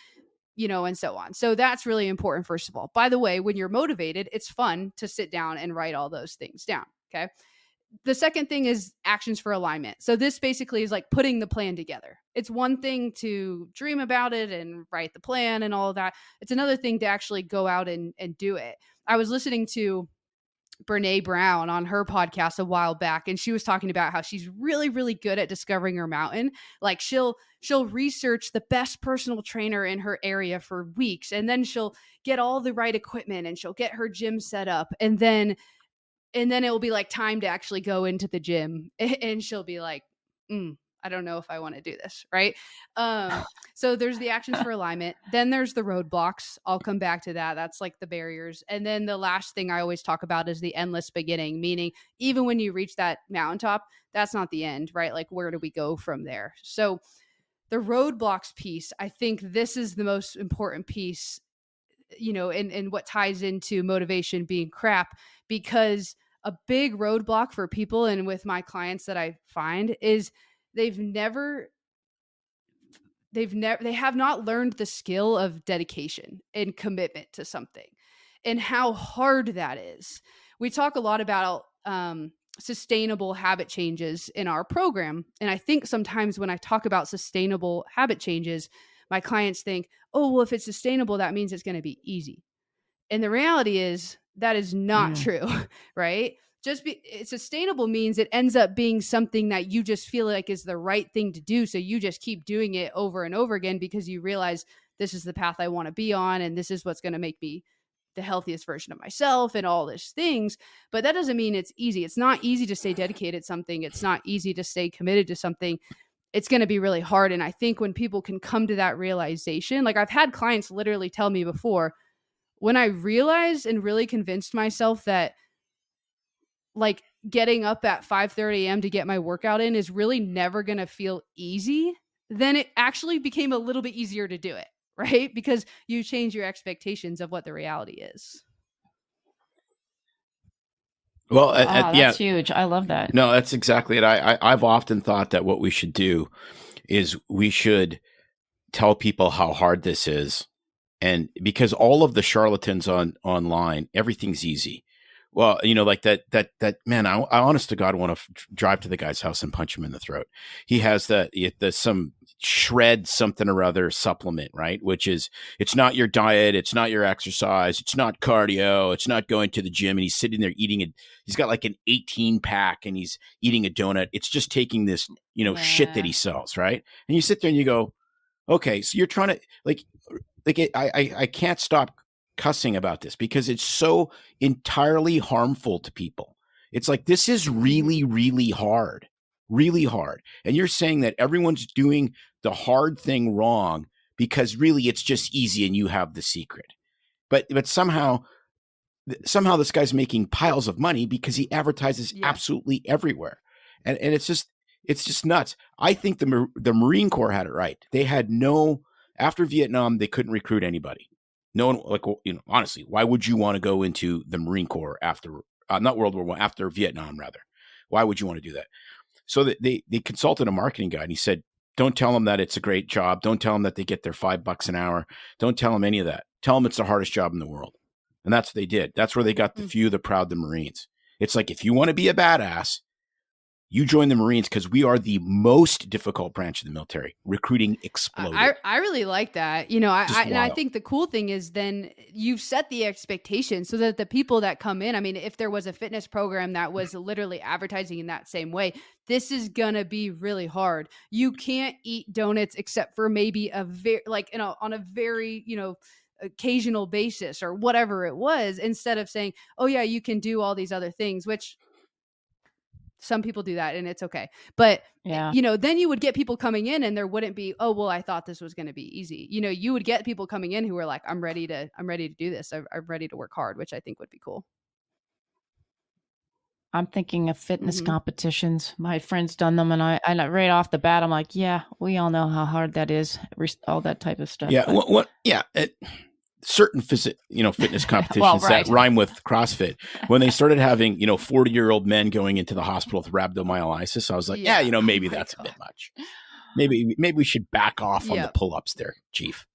and so on. So that's really important, first of all. By the way, when you're motivated, it's fun to sit down and write all those things down. Okay. The second thing is actions for alignment. So this basically is like putting the plan together. It's one thing to dream about it and write the plan and all of that. It's another thing to actually go out and do it. I was listening to Brene Brown on her podcast a while back, and she was talking about how she's really, really good at discovering her mountain. Like she'll research the best personal trainer in her area for weeks, and then she'll get all the right equipment and she'll get her gym set up, and then it will be like time to actually go into the gym, and she'll be like, I don't know if I want to do this. Right. So there's the actions for alignment. Then there's the roadblocks. I'll come back to that. That's like the barriers. And then the last thing I always talk about is the endless beginning, meaning even when you reach that mountaintop, that's not the end, right? Like, where do we go from there? So the roadblocks piece, I think this is the most important piece, and what ties into motivation being crap, because a big roadblock for people and with my clients that I find is they have not learned the skill of dedication and commitment to something and how hard that is. We talk a lot about sustainable habit changes in our program. And I think sometimes when I talk about sustainable habit changes, my clients think, oh, well, if it's sustainable, that means it's going to be easy. And the reality is that is not true, right? Sustainable means it ends up being something that you just feel like is the right thing to do. So you just keep doing it over and over again because you realize this is the path I want to be on, and this is what's going to make me the healthiest version of myself and all these things. But that doesn't mean it's easy. It's not easy to stay dedicated to something. It's not easy to stay committed to something. It's going to be really hard. And I think when people can come to that realization, like I've had clients literally tell me before, when I realized and really convinced myself that like getting up at 5:30 a.m. to get my workout in is really never going to feel easy, then it actually became a little bit easier to do it, right? Because you change your expectations of what the reality is. Well, that's huge. I love that. No, that's exactly it. I've often thought that what we should do is we should tell people how hard this is. And because all of the charlatans online, everything's easy. Well, like that man, I honest to God want to drive to the guy's house and punch him in the throat. He has some shred something or other supplement, right? Which is, it's not your diet, it's not your exercise, it's not cardio, it's not going to the gym. And he's sitting there eating he's got like an 18 pack and he's eating a donut. It's just taking this, shit that he sells, right? And you sit there and you go, okay, so you're trying to I can't stop cussing about this because it's so entirely harmful to people. It's like, this is really, really hard, really hard. And you're saying that everyone's doing the hard thing wrong because really it's just easy and you have the secret. But somehow this guy's making piles of money because he advertises absolutely everywhere. And it's just nuts. I think the Marine Corps had it right. They had after Vietnam, they couldn't recruit anybody. No one, honestly, why would you want to go into the Marine Corps after, not World War I, after Vietnam, rather? Why would you want to do that? So they consulted a marketing guy and he said, don't tell them that it's a great job. Don't tell them that they get their $5 an hour. Don't tell them any of that. Tell them it's the hardest job in the world. And that's what they did. That's where they got the few, the proud, the Marines. It's like, if you want to be a badass, you join the Marines because we are the most difficult branch of the military. Recruiting exploded. I really like that. And I think the cool thing is then you've set the expectation so that the people that come in, I mean, if there was a fitness program that was literally advertising in that same way, this is going to be really hard. You can't eat donuts except for maybe on a very, occasional basis or whatever it was, instead of saying, oh yeah, you can do all these other things, which some people do that and it's okay. But, then you would get people coming in and there wouldn't be, oh, well, I thought this was going to be easy. You would get people coming in who are like, I'm ready to do this. I'm ready to work hard, which I think would be cool. I'm thinking of fitness competitions. My friend's done them and I right off the bat, I'm like, yeah, we all know how hard that is. All that type of stuff. Yeah. Certain fitness competitions that rhyme with CrossFit. When they started having, 40-year-old men going into the hospital with rhabdomyolysis, I was like, maybe that's a bit much. Maybe we should back off on the pull-ups there, Chief.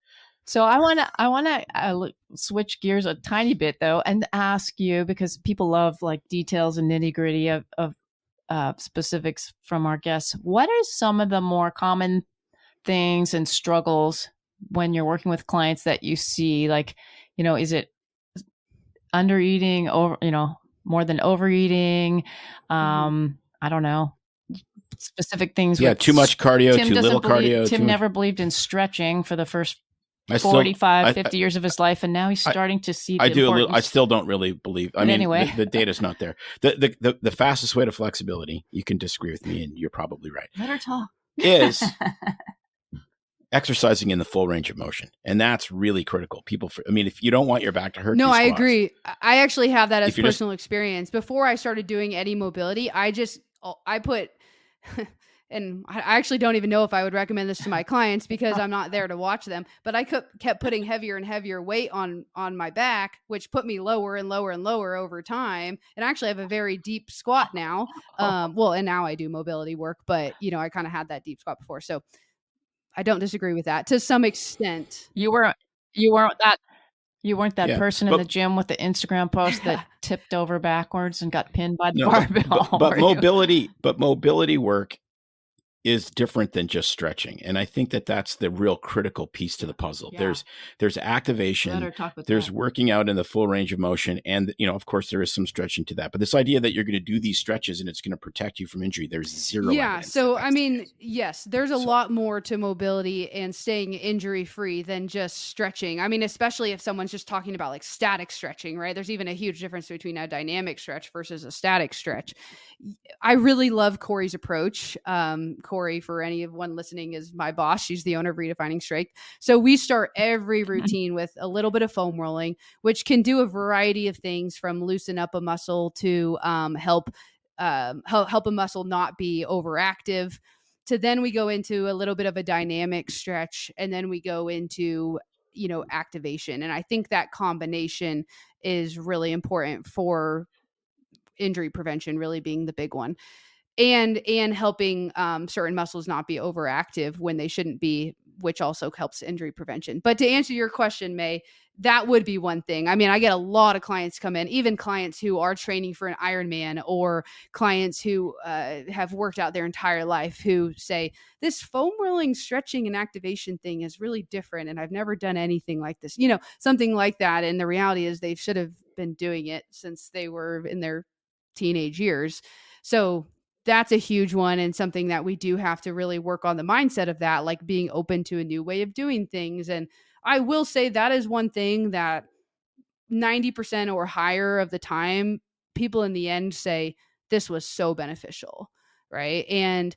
So I want to switch gears a tiny bit though, and ask you, because people love like details and nitty gritty of specifics from our guests. What are some of the more common things and struggles when you're working with clients that you see? Like, is it under eating, or more than overeating? I don't know, specific things. Yeah, too much cardio, too little cardio. Tim never believed in stretching for the first 50 years of his life, and now he's starting to see the importance. I still don't really believe. Anyway, the data's not there. The fastest way to flexibility, you can disagree with me, and you're probably right. Let her talk. Is exercising in the full range of motion. And that's really critical. If you don't want your back to hurt. No, I agree. I actually have that as personal experience. Before I started doing any mobility, I put, and I actually don't even know if I would recommend this to my clients because I'm not there to watch them, but I kept putting heavier and heavier weight on my back, which put me lower and lower and lower over time. And I actually have a very deep squat now. And now I do mobility work, but I kind of had that deep squat before. So I don't disagree with that to some extent. You weren't that person in the gym with the Instagram post that tipped over backwards and got pinned by the barbell. But mobility work is different than just stretching. And I think that's the real critical piece to the puzzle. Yeah. There's activation, there's working out in the full range of motion. And, of course there is some stretching to that, but this idea that you're going to do these stretches and it's going to protect you from injury, there's zero evidence. So, yes, there's a lot more to mobility and staying injury free than just stretching. Especially if someone's just talking about like static stretching, right? There's even a huge difference between a dynamic stretch versus a static stretch. I really love Corey's approach. Corey, for anyone listening, is my boss. She's the owner of Redefining Strength. So we start every routine with a little bit of foam rolling, which can do a variety of things, from loosen up a muscle to help a muscle not be overactive. To then we go into a little bit of a dynamic stretch, and then we go into activation. And I think that combination is really important for injury prevention, really being the big one. And helping certain muscles not be overactive when they shouldn't be. which also helps injury prevention. But to answer your question, May, that would be one thing. I mean, I get a lot of clients come in, even clients who are training for an Ironman or clients who have worked out their entire life who say, this foam rolling, stretching, and activation thing is really different. And I've never done anything like this, something like that. And the reality is they should have been doing it since they were in their teenage years. So that's a huge one, and something that we do have to really work on the mindset of that, like being open to a new way of doing things. And I will say that is one thing that 90% or higher of the time, people in the end say, this was so beneficial, right? And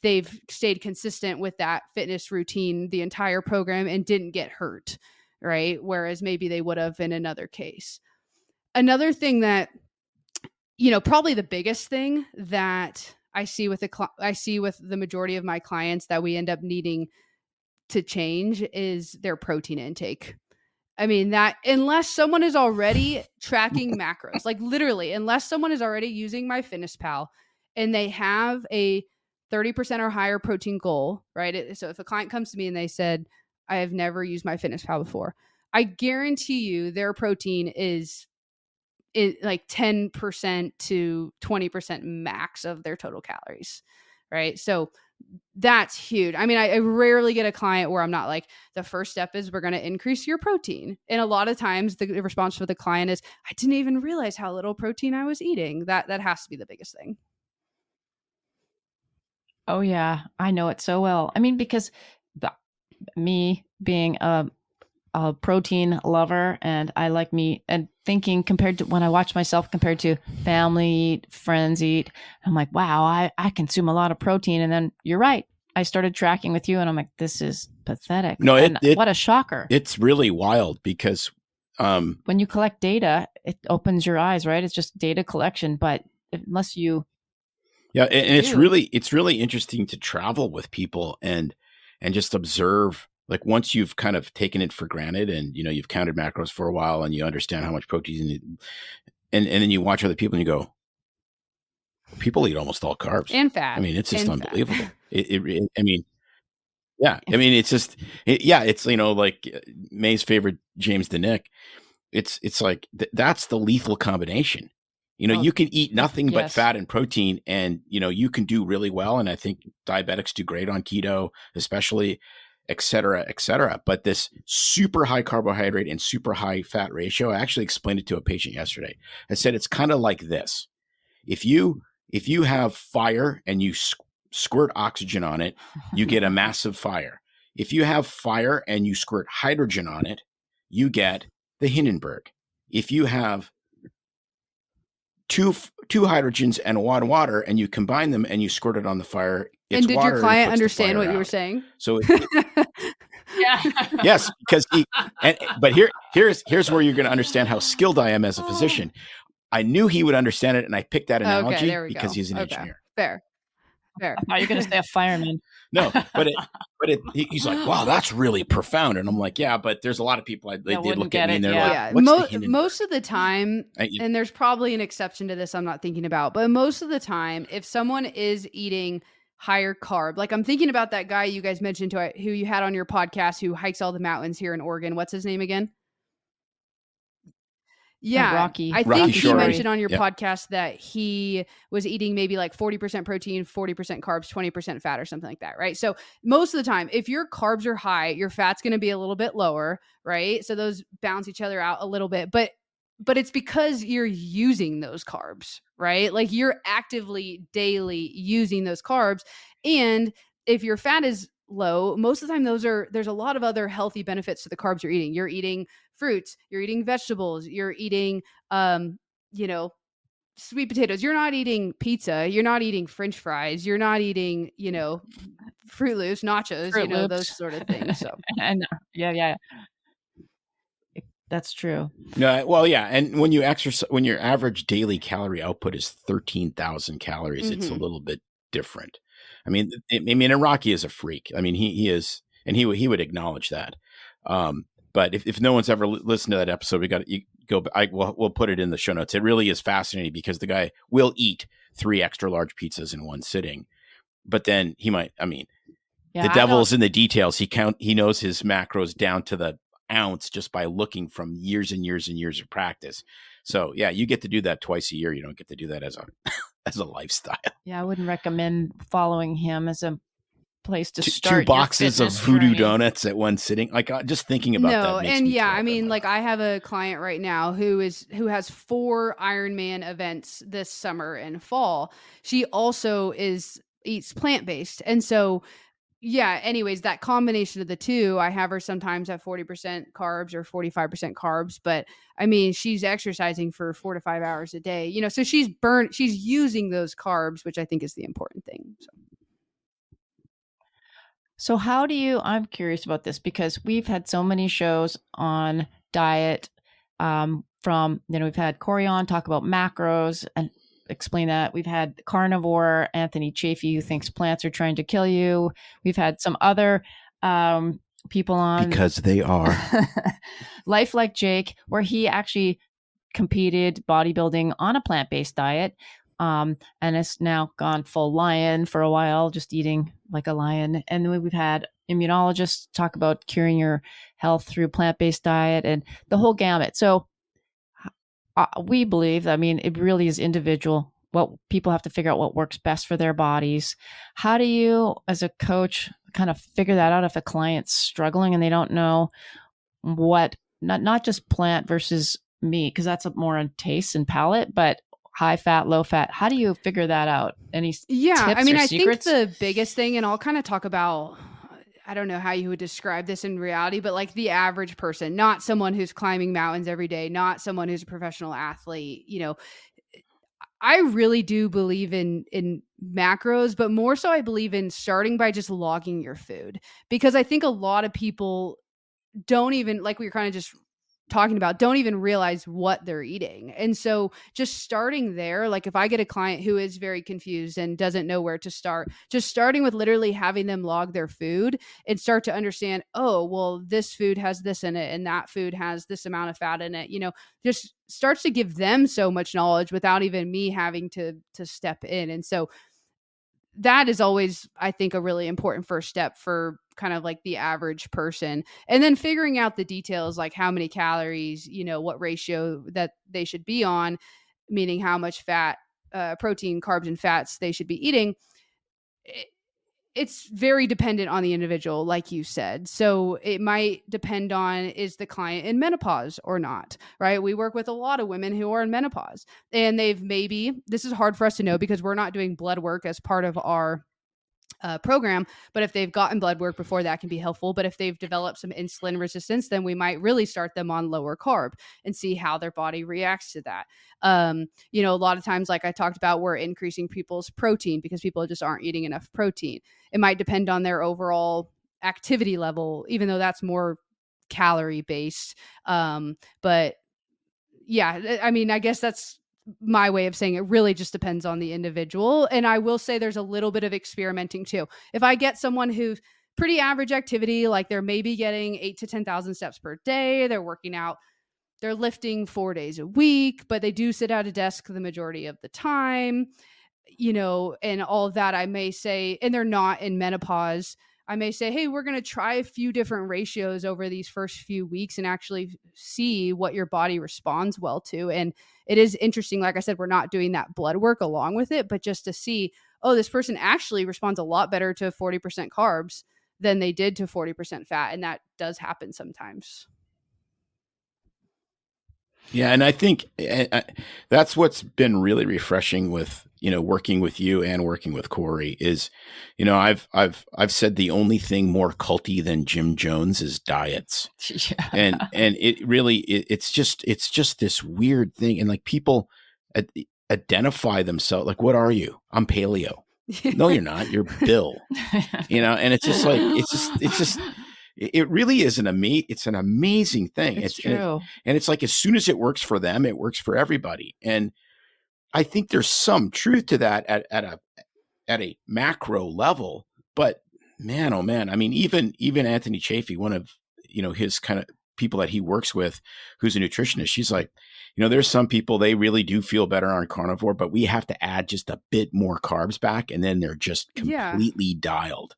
they've stayed consistent with that fitness routine the entire program and didn't get hurt, right? Whereas maybe they would have in another case. Another thing that, probably the biggest thing that I see with the majority of my clients that we end up needing to change is their protein intake. I mean, that unless someone is already tracking macros, like literally, unless someone is already using MyFitnessPal and they have a 30% or higher protein goal, right? So if a client comes to me and they said, I have never used MyFitnessPal before, I guarantee you their protein is like 10% to 20% max of their total calories, right? So that's huge. I mean, I rarely get a client where I'm not like, the first step is we're going to increase your protein. And a lot of times the response for the client is, I didn't even realize how little protein I was eating. That has to be the biggest thing. Oh yeah, I know it so well. I mean, because me being a protein lover, and I like meat, and thinking compared to when I watch myself compared to family eat, friends eat, I'm like, wow, I consume a lot of protein. And then you're right. I started tracking with you and I'm like, this is pathetic. No, what a shocker. It's really wild because when you collect data, it opens your eyes, right? It's just data collection. But unless you it's really interesting to travel with people and just observe. Like once you've kind of taken it for granted and, you've counted macros for a while and you understand how much protein you need, and then you watch other people and you go, people eat almost all carbs and fat. I mean, it's just unbelievable. I mean, it's just, it's, like May's favorite James DeNick. It's like, that's the lethal combination. You can eat nothing but fat and protein and, you can do really well. And I think diabetics do great on keto, especially, et cetera, et cetera. But this super high carbohydrate and super high fat ratio, I actually explained it to a patient yesterday. I said, it's kind of like this. If you have fire and you squirt oxygen on it, you get a massive fire. If you have fire and you squirt hydrogen on it, you get the Hindenburg. If you have two hydrogens and one water and you combine them and you squirt it on the fire, it's and did water your client and understand what out. You were saying? So yes, because but here's where you're going to understand how skilled I am as a physician. I knew he would understand it, and I picked that analogy because he's an engineer. Fair. I thought you were going to say a fireman. No, but he's like, wow, that's really profound. And I'm like, yeah, but there's a lot of people they did look at me and they're like, what's the most of the time, and there's probably an exception to this I'm not thinking about, but most of the time, if someone is eating higher carb, like I'm thinking about that guy you guys mentioned who you had on your podcast who hikes all the mountains here in Oregon. What's his name again? Yeah, Rocky. I think he mentioned on your podcast that he was eating maybe like 40% protein, 40% carbs, 20% fat or something like that, right? So most of the time, if your carbs are high, your fat's going to be a little bit lower, right? So those balance each other out a little bit, but it's because you're using those carbs, right? Like you're actively daily using those carbs. And if your fat is low, most of the time there's a lot of other healthy benefits to the carbs you're eating. You're eating fruits, you're eating vegetables, you're eating sweet potatoes. You're not eating pizza, you're not eating French fries, you're not eating, Fruit Loops, nachos, those sort of things. So and yeah. That's true. No, well, yeah, and when you exercise, when your average daily calorie output is 13,000 calories, it's a little bit different. I mean, and Rocky is a freak. I mean, he is, and he would acknowledge that. But if no one's ever listened to that episode, we'll put it in the show notes. It really is fascinating because the guy will eat 3 extra large pizzas in one sitting, but then he might. I mean, The devil's in the details. He knows his macros down to the ounce just by looking from years and years and years of practice. So yeah, you get to do that twice a year. You don't get to do that as a lifestyle. Yeah, I wouldn't recommend following him as a place to start. 2 boxes of voodoo donuts at one sitting. Like just thinking about that makes me I mean, like I have a client right now who has 4 Ironman events this summer and fall. She also eats plant-based. And so yeah, anyways, that combination of the two, I have her sometimes at 40% carbs or 45% carbs, but I mean, she's exercising for 4 to 5 hours a day, so she's using those carbs, which I think is the important thing. So how do you, I'm curious about this because we've had so many shows on diet we've had Corey on talk about macros and explain that. We've had carnivore Anthony Chafee who thinks plants are trying to kill you. We've had some other people on. Because they are. Life Like Jake, where he actually competed bodybuilding on a plant-based diet. And it's now gone full lion for a while, just eating like a lion. And then we've had immunologists talk about curing your health through plant-based diet and the whole gamut. So we believe, I mean, it really is individual. What people have to figure out what works best for their bodies. How do you, as a coach, kind of figure that out if a client's struggling and they don't know what, not just plant versus meat, because that's more on taste and palate, but high fat, low fat. How do you figure that out? Any tips I mean, or secrets? think the biggest thing, and I'll kind of talk about, I don't know how you would describe this in reality, but like the average person, not someone who's climbing mountains every day, not someone who's a professional athlete, I really do believe in macros, but more so I believe in starting by just logging your food, because I think a lot of people don't even, like we were kind of just talking about, don't even realize what they're eating. And so just starting there, like if I get a client who is very confused and doesn't know where to start, just starting with literally having them log their food and start to understand, oh, well, this food has this in it and that food has this amount of fat in it, just starts to give them so much knowledge without even me having to step in. And so that is always, I think, a really important first step for kind of like the average person. And then figuring out the details, like how many calories, what ratio that they should be on, meaning how much fat, protein, carbs, and fats they should be eating. It's very dependent on the individual, like you said. So it might depend on, is the client in menopause or not, right? We work with a lot of women who are in menopause and this is hard for us to know because we're not doing blood work as part of our program, but if they've gotten blood work before, that can be helpful. But if they've developed some insulin resistance, then we might really start them on lower carb and see how their body reacts to that. A lot of times, like I talked about, we're increasing people's protein because people just aren't eating enough protein. It might depend on their overall activity level, even though that's more calorie based. But yeah, I mean, I guess that's my way of saying it. Really just depends on the individual. And I will say there's a little bit of experimenting too. If I get someone who's pretty average activity, like they're maybe getting 8 to 10,000 steps per day, they're working out, they're lifting 4 days a week, but they do sit at a desk the majority of the time, and all of that, I may say, and they're not in menopause, I may say, hey, we're going to try a few different ratios over these first few weeks and actually see what your body responds well to. And it is interesting. Like I said, we're not doing that blood work along with it, but just to see, oh, this person actually responds a lot better to 40% carbs than they did to 40% fat. And that does happen sometimes. Yeah. And I think that's what's been really refreshing with, working with you and working with Corey is, I've said the only thing more culty than Jim Jones is diets. Yeah. And it really, it's just this weird thing. And like people identify themselves, like, what are you? I'm paleo. No, you're not. You're Bill, and it's just like, it really is an amazing thing. It's true. And it's like, as soon as it works for them, it works for everybody. And I think there's some truth to that at a macro level, but man, oh man. I mean, even Anthony Chafee, one of, his kind of people that he works with, who's a nutritionist, she's like, there's some people, they really do feel better on carnivore, but we have to add just a bit more carbs back. And then they're just completely dialed.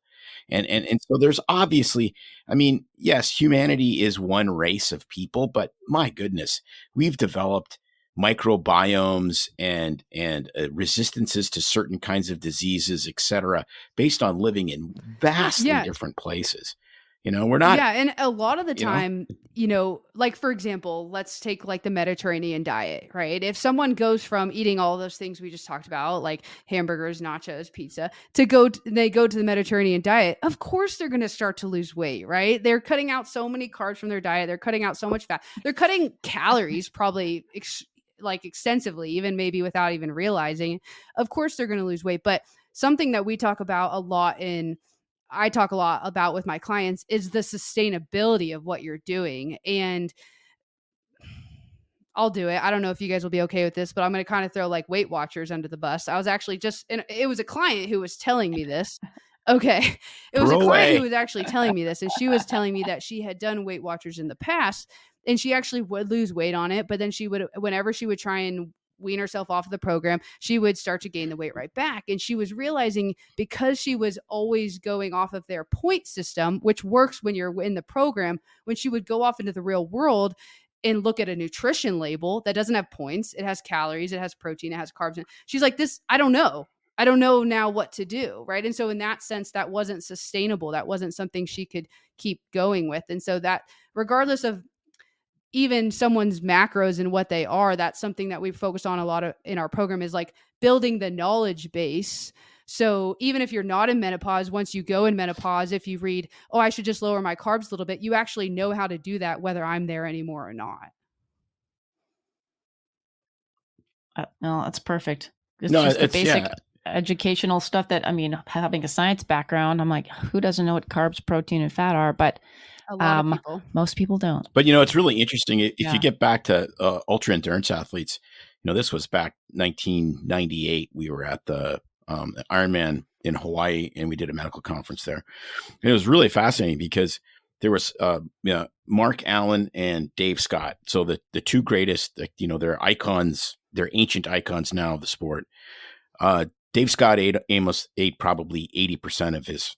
And so there's obviously, I mean, yes, humanity is one race of people, but my goodness, we've developed microbiomes and resistances to certain kinds of diseases, et cetera, based on living in vastly different places. We're not. Yeah. And a lot of the time, like, for example, let's take like the Mediterranean diet, right? If someone goes from eating all those things we just talked about, like hamburgers, nachos, pizza, they go to the Mediterranean diet, of course they're going to start to lose weight, right? They're cutting out so many carbs from their diet. They're cutting out so much fat. They're cutting calories probably extensively, even maybe without even realizing. Of course they're going to lose weight. But something that we talk about a lot I talk a lot about with my clients is the sustainability of what you're doing. And I'll do it. I don't know if you guys will be okay with this, but I'm going to kind of throw like Weight Watchers under the bus. I was actually it was a client who was telling me this. Okay. It was a client who was actually telling me this. And she was telling me that she had done Weight Watchers in the past and she actually would lose weight on it. But then whenever she would try and wean herself off of the program, she would start to gain the weight right back. And she was realizing, because she was always going off of their point system, which works when you're in the program, when she would go off into the real world and look at a nutrition label that doesn't have points, it has calories, it has protein, it has carbs. She's like, I don't know now what to do. Right. And so in that sense, that wasn't sustainable. That wasn't something she could keep going with. And so that, regardless of even someone's macros and what they are, that's something that we focus on a lot of in our program, is like building the knowledge base. So even if you're not in menopause, once you go in menopause, if you read, oh, I should just lower my carbs a little bit, you actually know how to do that, whether I'm there anymore or not. No, that's perfect. It's just the basic educational stuff that, I mean, having a science background, I'm like, who doesn't know what carbs, protein, and fat are? But a lot of people. Most people don't. But, it's really interesting. If you get back to ultra endurance athletes, this was back 1998. We were at the Ironman in Hawaii, and we did a medical conference there. And it was really fascinating because there was Mark Allen and Dave Scott. So the two greatest, they're icons, they're ancient icons now of the sport. Dave Scott ate probably 80% of his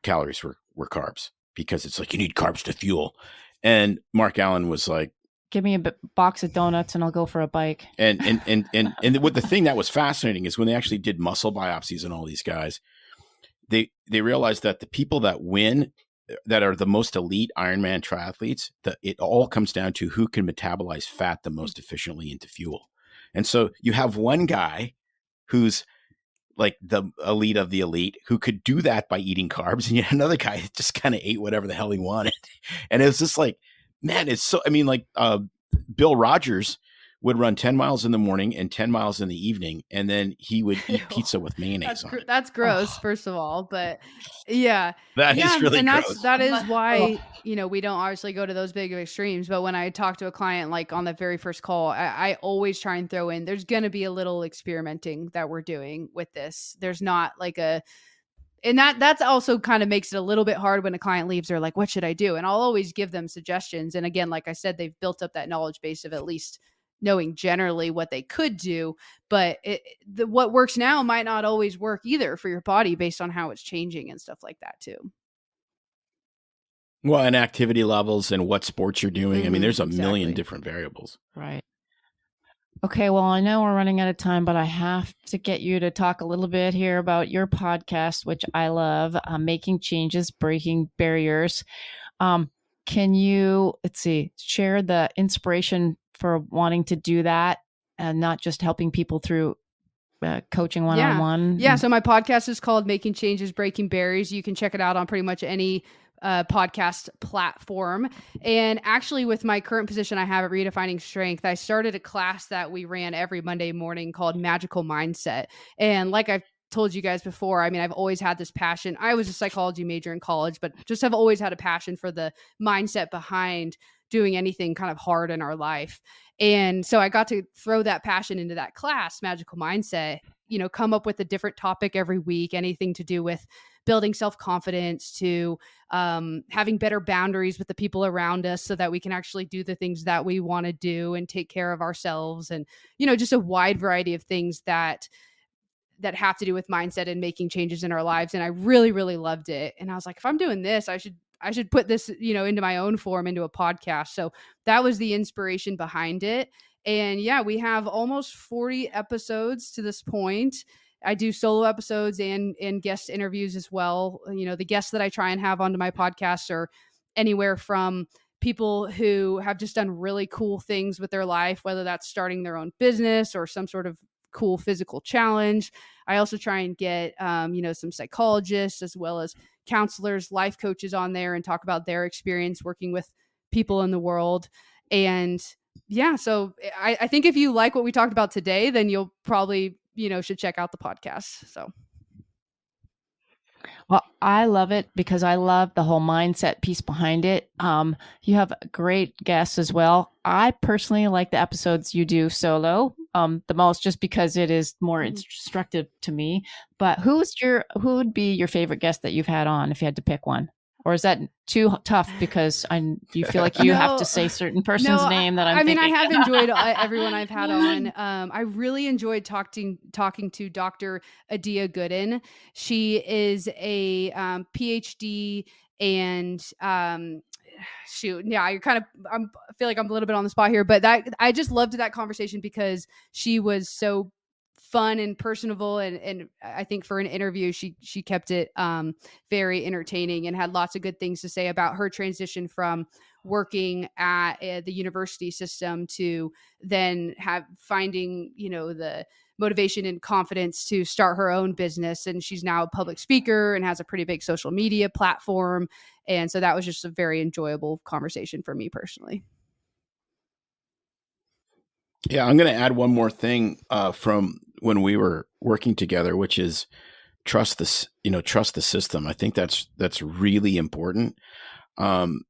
calories were carbs, because it's like, you need carbs to fuel. And Mark Allen was like, give me a box of donuts and I'll go for a bike. And what the thing that was fascinating is when they actually did muscle biopsies on all these guys, they realized that the people that win, that are the most elite Ironman triathletes, it all comes down to who can metabolize fat the most efficiently into fuel. And so you have one guy who's like the elite of the elite who could do that by eating carbs, and yet another guy just kind of ate whatever the hell he wanted. And it was just like, man, it's so, I mean, like Bill Rogers would run 10 miles in the morning and 10 miles in the evening, and then he would eat pizza with mayonnaise on it. That's gross, first of all, but yeah. That is really gross. That is why, we don't obviously go to those big of extremes, but when I talk to a client, like on the very first call, I always try and throw in, there's going to be a little experimenting that we're doing with this. There's not like and that's also kind of makes it a little bit hard when a client leaves. They're like, what should I do? And I'll always give them suggestions. And again, like I said, they've built up that knowledge base of at least knowing generally what they could do, but what works now might not always work either for your body based on how it's changing and stuff like that too. Well, and activity levels and what sports you're doing. I mean, there's a million different variables. Right. Okay. Well, I know we're running out of time, but I have to get you to talk a little bit here about your podcast, which I love, Making Changes, Breaking Barriers. Can you, share the inspiration for wanting to do that and not just helping people through coaching one-on-one? Yeah. So my podcast is called Making Changes, Breaking Barriers. You can check it out on pretty much any podcast platform. And actually, with my current position I have at Redefining Strength, I started a class that we ran every Monday morning called Magical Mindset. And like I've told you guys before, I mean, I've always had this passion. I was a psychology major in college, but just have always had a passion for the mindset behind doing anything kind of hard in our life. And so I got to throw that passion into that class, Magical Mindset, come up with a different topic every week, anything to do with building self-confidence to having better boundaries with the people around us so that we can actually do the things that we want to do and take care of ourselves. And, just a wide variety of things that that have to do with mindset and making changes in our lives. And I really, really loved it. And I was like, if I'm doing this, I should put this, into my own form, into a podcast. So that was the inspiration behind it. And yeah, we have almost 40 episodes to this point. I do solo episodes and guest interviews as well. The guests that I try and have onto my podcast are anywhere from people who have just done really cool things with their life, whether that's starting their own business or some sort of cool physical challenge. I also try and get, some psychologists as well as counselors, life coaches on there and talk about their experience working with people in the world. And yeah, so I think if you like what we talked about today, then you'll probably, should check out the podcast. So. Well, I love it because I love the whole mindset piece behind it. You have great guests as well. I personally like the episodes you do solo the most, just because it is more instructive to me. But who would be your favorite guest that you've had on if you had to pick one? Or is that too tough because you feel like you have to say certain person's name that I'm thinking? I have enjoyed everyone I've had on. I really enjoyed talking to Dr. Adia Gooden. She is a PhD and I feel like I'm a little bit on the spot here, but I just loved that conversation because she was so fun and personable, and I think for an interview she kept it very entertaining and had lots of good things to say about her transition from working at the university system to then finding the motivation and confidence to start her own business. And she's now a public speaker and has a pretty big social media platform, and so that was just a very enjoyable conversation for me personally. Yeah, I'm going to add one more thing from when we were working together, which is trust the system. I think that's really important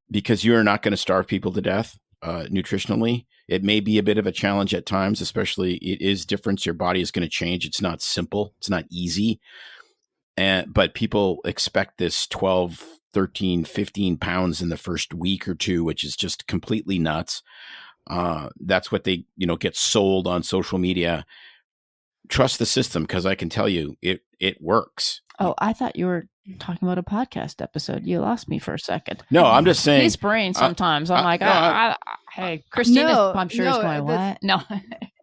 because you're not going to starve people to death nutritionally. It may be a bit of a challenge at times, especially it is different. Your body is going to change. It's not simple. It's not easy. But people expect this 12, 13, 15 pounds in the first week or two, which is just completely nuts. That's what they, get sold on social media. Trust the system, because I can tell you it works. Oh, I thought you were talking about a podcast episode. You lost me for a second. No, I'm just saying. His brain sometimes. I'm like, hey, Christina, I'm sure is going, what? No.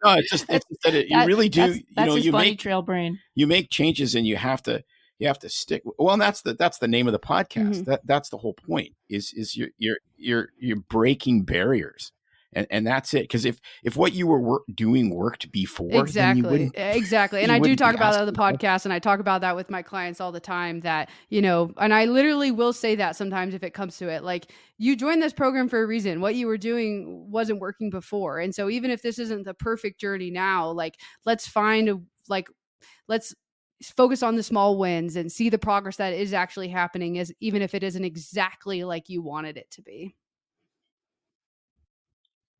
No, it's just that you really do. That's his you bunny make trail brain. You make changes, and you have to stick. Well, and that's the name of the podcast. Mm-hmm. That's the whole point. Is you're breaking barriers. And that's it. Because if what you were doing worked before, exactly. And I do talk about that on the podcast, and I talk about that with my clients all the time. That and I literally will say that sometimes if it comes to it, like, you joined this program for a reason. What you were doing wasn't working before, and so even if this isn't the perfect journey now, like, let's focus on the small wins and see the progress that is actually happening, as even if it isn't exactly like you wanted it to be.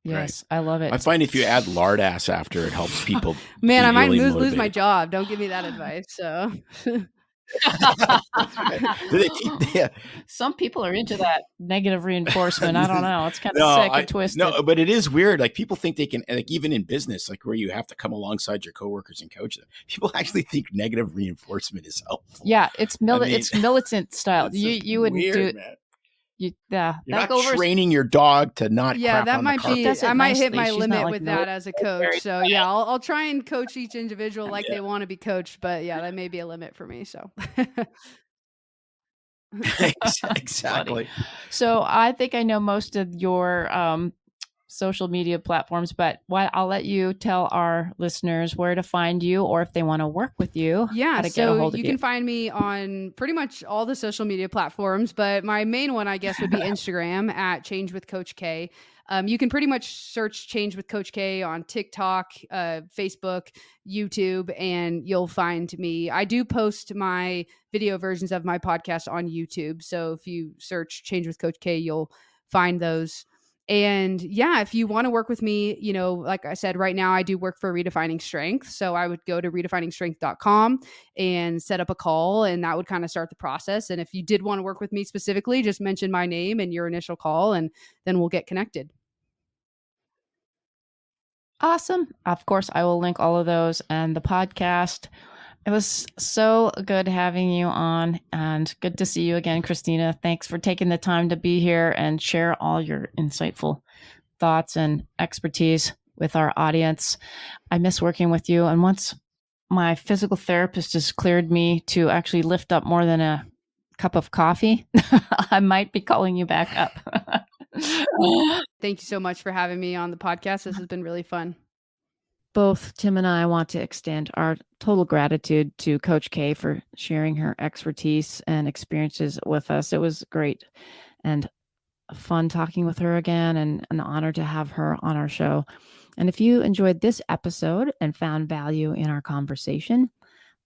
Yes, right. I love it. I find if you add lard ass after, it helps people. Man, I might lose my job. Don't give me that advice. So, some people are into that negative reinforcement. I don't know. It's kind of sick and twisted. No, but it is weird. Like, people think they can, like, even in business, like where you have to come alongside your coworkers and coach them. People actually think negative reinforcement is helpful. Yeah, it's militant style. You wouldn't weird, do it. Man. You're not training your dog to not. Yeah, that might be. I might hit my limit like with that as a coach. So yeah, I'll try and coach each individual like they want to be coached. But yeah, that may be a limit for me. So. Exactly. So I think I know most of your social media platforms, but I'll let you tell our listeners where to find you, or if they want to work with you. Yeah, so you can find me on pretty much all the social media platforms, but my main one, I guess, would be Instagram at Change with Coach K. You can pretty much search Change with Coach K on TikTok, Facebook, YouTube, and you'll find me. I do post my video versions of my podcast on YouTube. So if you search Change with Coach K, you'll find those. And yeah, if you want to work with me, like I said, right now I do work for Redefining Strength. So I would go to redefiningstrength.com and set up a call, and that would kind of start the process. And if you did want to work with me specifically, just mention my name and your initial call, and then we'll get connected. Awesome. Of course, I will link all of those and the podcast It was so good having you on, and good to see you again, Christina. Thanks for taking the time to be here and share all your insightful thoughts and expertise with our audience. I miss working with you. And once my physical therapist has cleared me to actually lift up more than a cup of coffee, I might be calling you back up. Thank you so much for having me on the podcast. This has been really fun. Both Tim and I want to extend our total gratitude to Coach K for sharing her expertise and experiences with us. It was great and fun talking with her again, and an honor to have her on our show. And if you enjoyed this episode and found value in our conversation,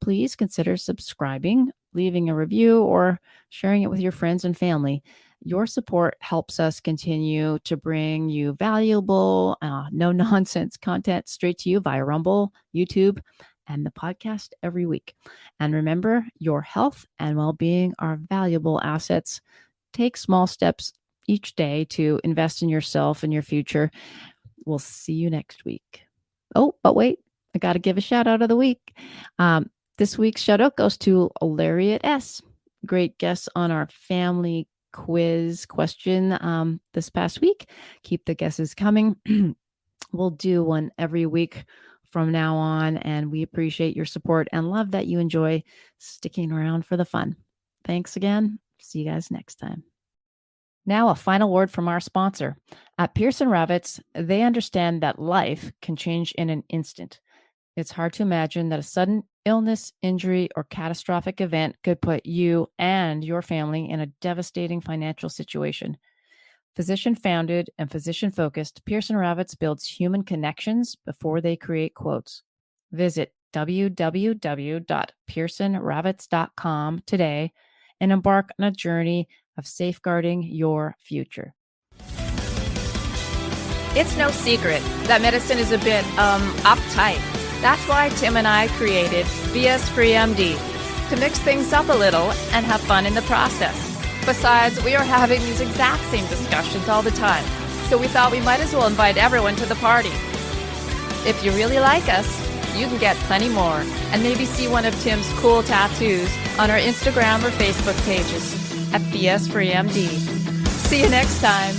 please consider subscribing, leaving a review, or sharing it with your friends and family. Your support helps us continue to bring you valuable, no-nonsense content straight to you via Rumble, YouTube, and the podcast every week. And remember, your health and well-being are valuable assets. Take small steps each day to invest in yourself and your future. We'll see you next week. Oh, but wait, I got to give a shout out of the week. This week's shout out goes to Lariat S. Great guests on our family quiz question this past week. Keep the guesses coming. We'll do one every week from now on, and we appreciate your support and love that you enjoy sticking around for the fun. Thanks again. See you guys next time. Now, a final word from our sponsor. At Pearson Ravitz, they understand that life can change in an instant. It's hard to imagine that a sudden illness, injury, or catastrophic event could put you and your family in a devastating financial situation. Physician-founded and physician-focused, Pearson Ravitz builds human connections before they create quotes. Visit www.pearsonravitz.com today and embark on a journey of safeguarding your future. It's no secret that medicine is a bit, uptight. That's why Tim and I created BS Free MD, to mix things up a little and have fun in the process. Besides, we are having these exact same discussions all the time, so we thought we might as well invite everyone to the party. If you really like us, you can get plenty more, and maybe see one of Tim's cool tattoos on our Instagram or Facebook pages at BS Free MD. See you next time.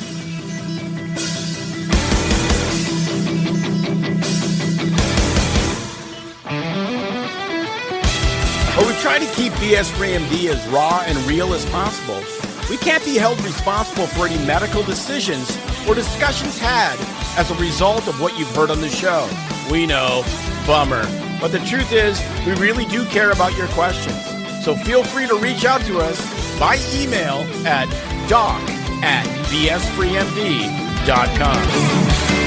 But we try to keep BS Free MD as raw and real as possible. We can't be held responsible for any medical decisions or discussions had as a result of what you've heard on the show. We know, bummer. But the truth is, we really do care about your questions. So feel free to reach out to us by email at doc@bsfreemd.com.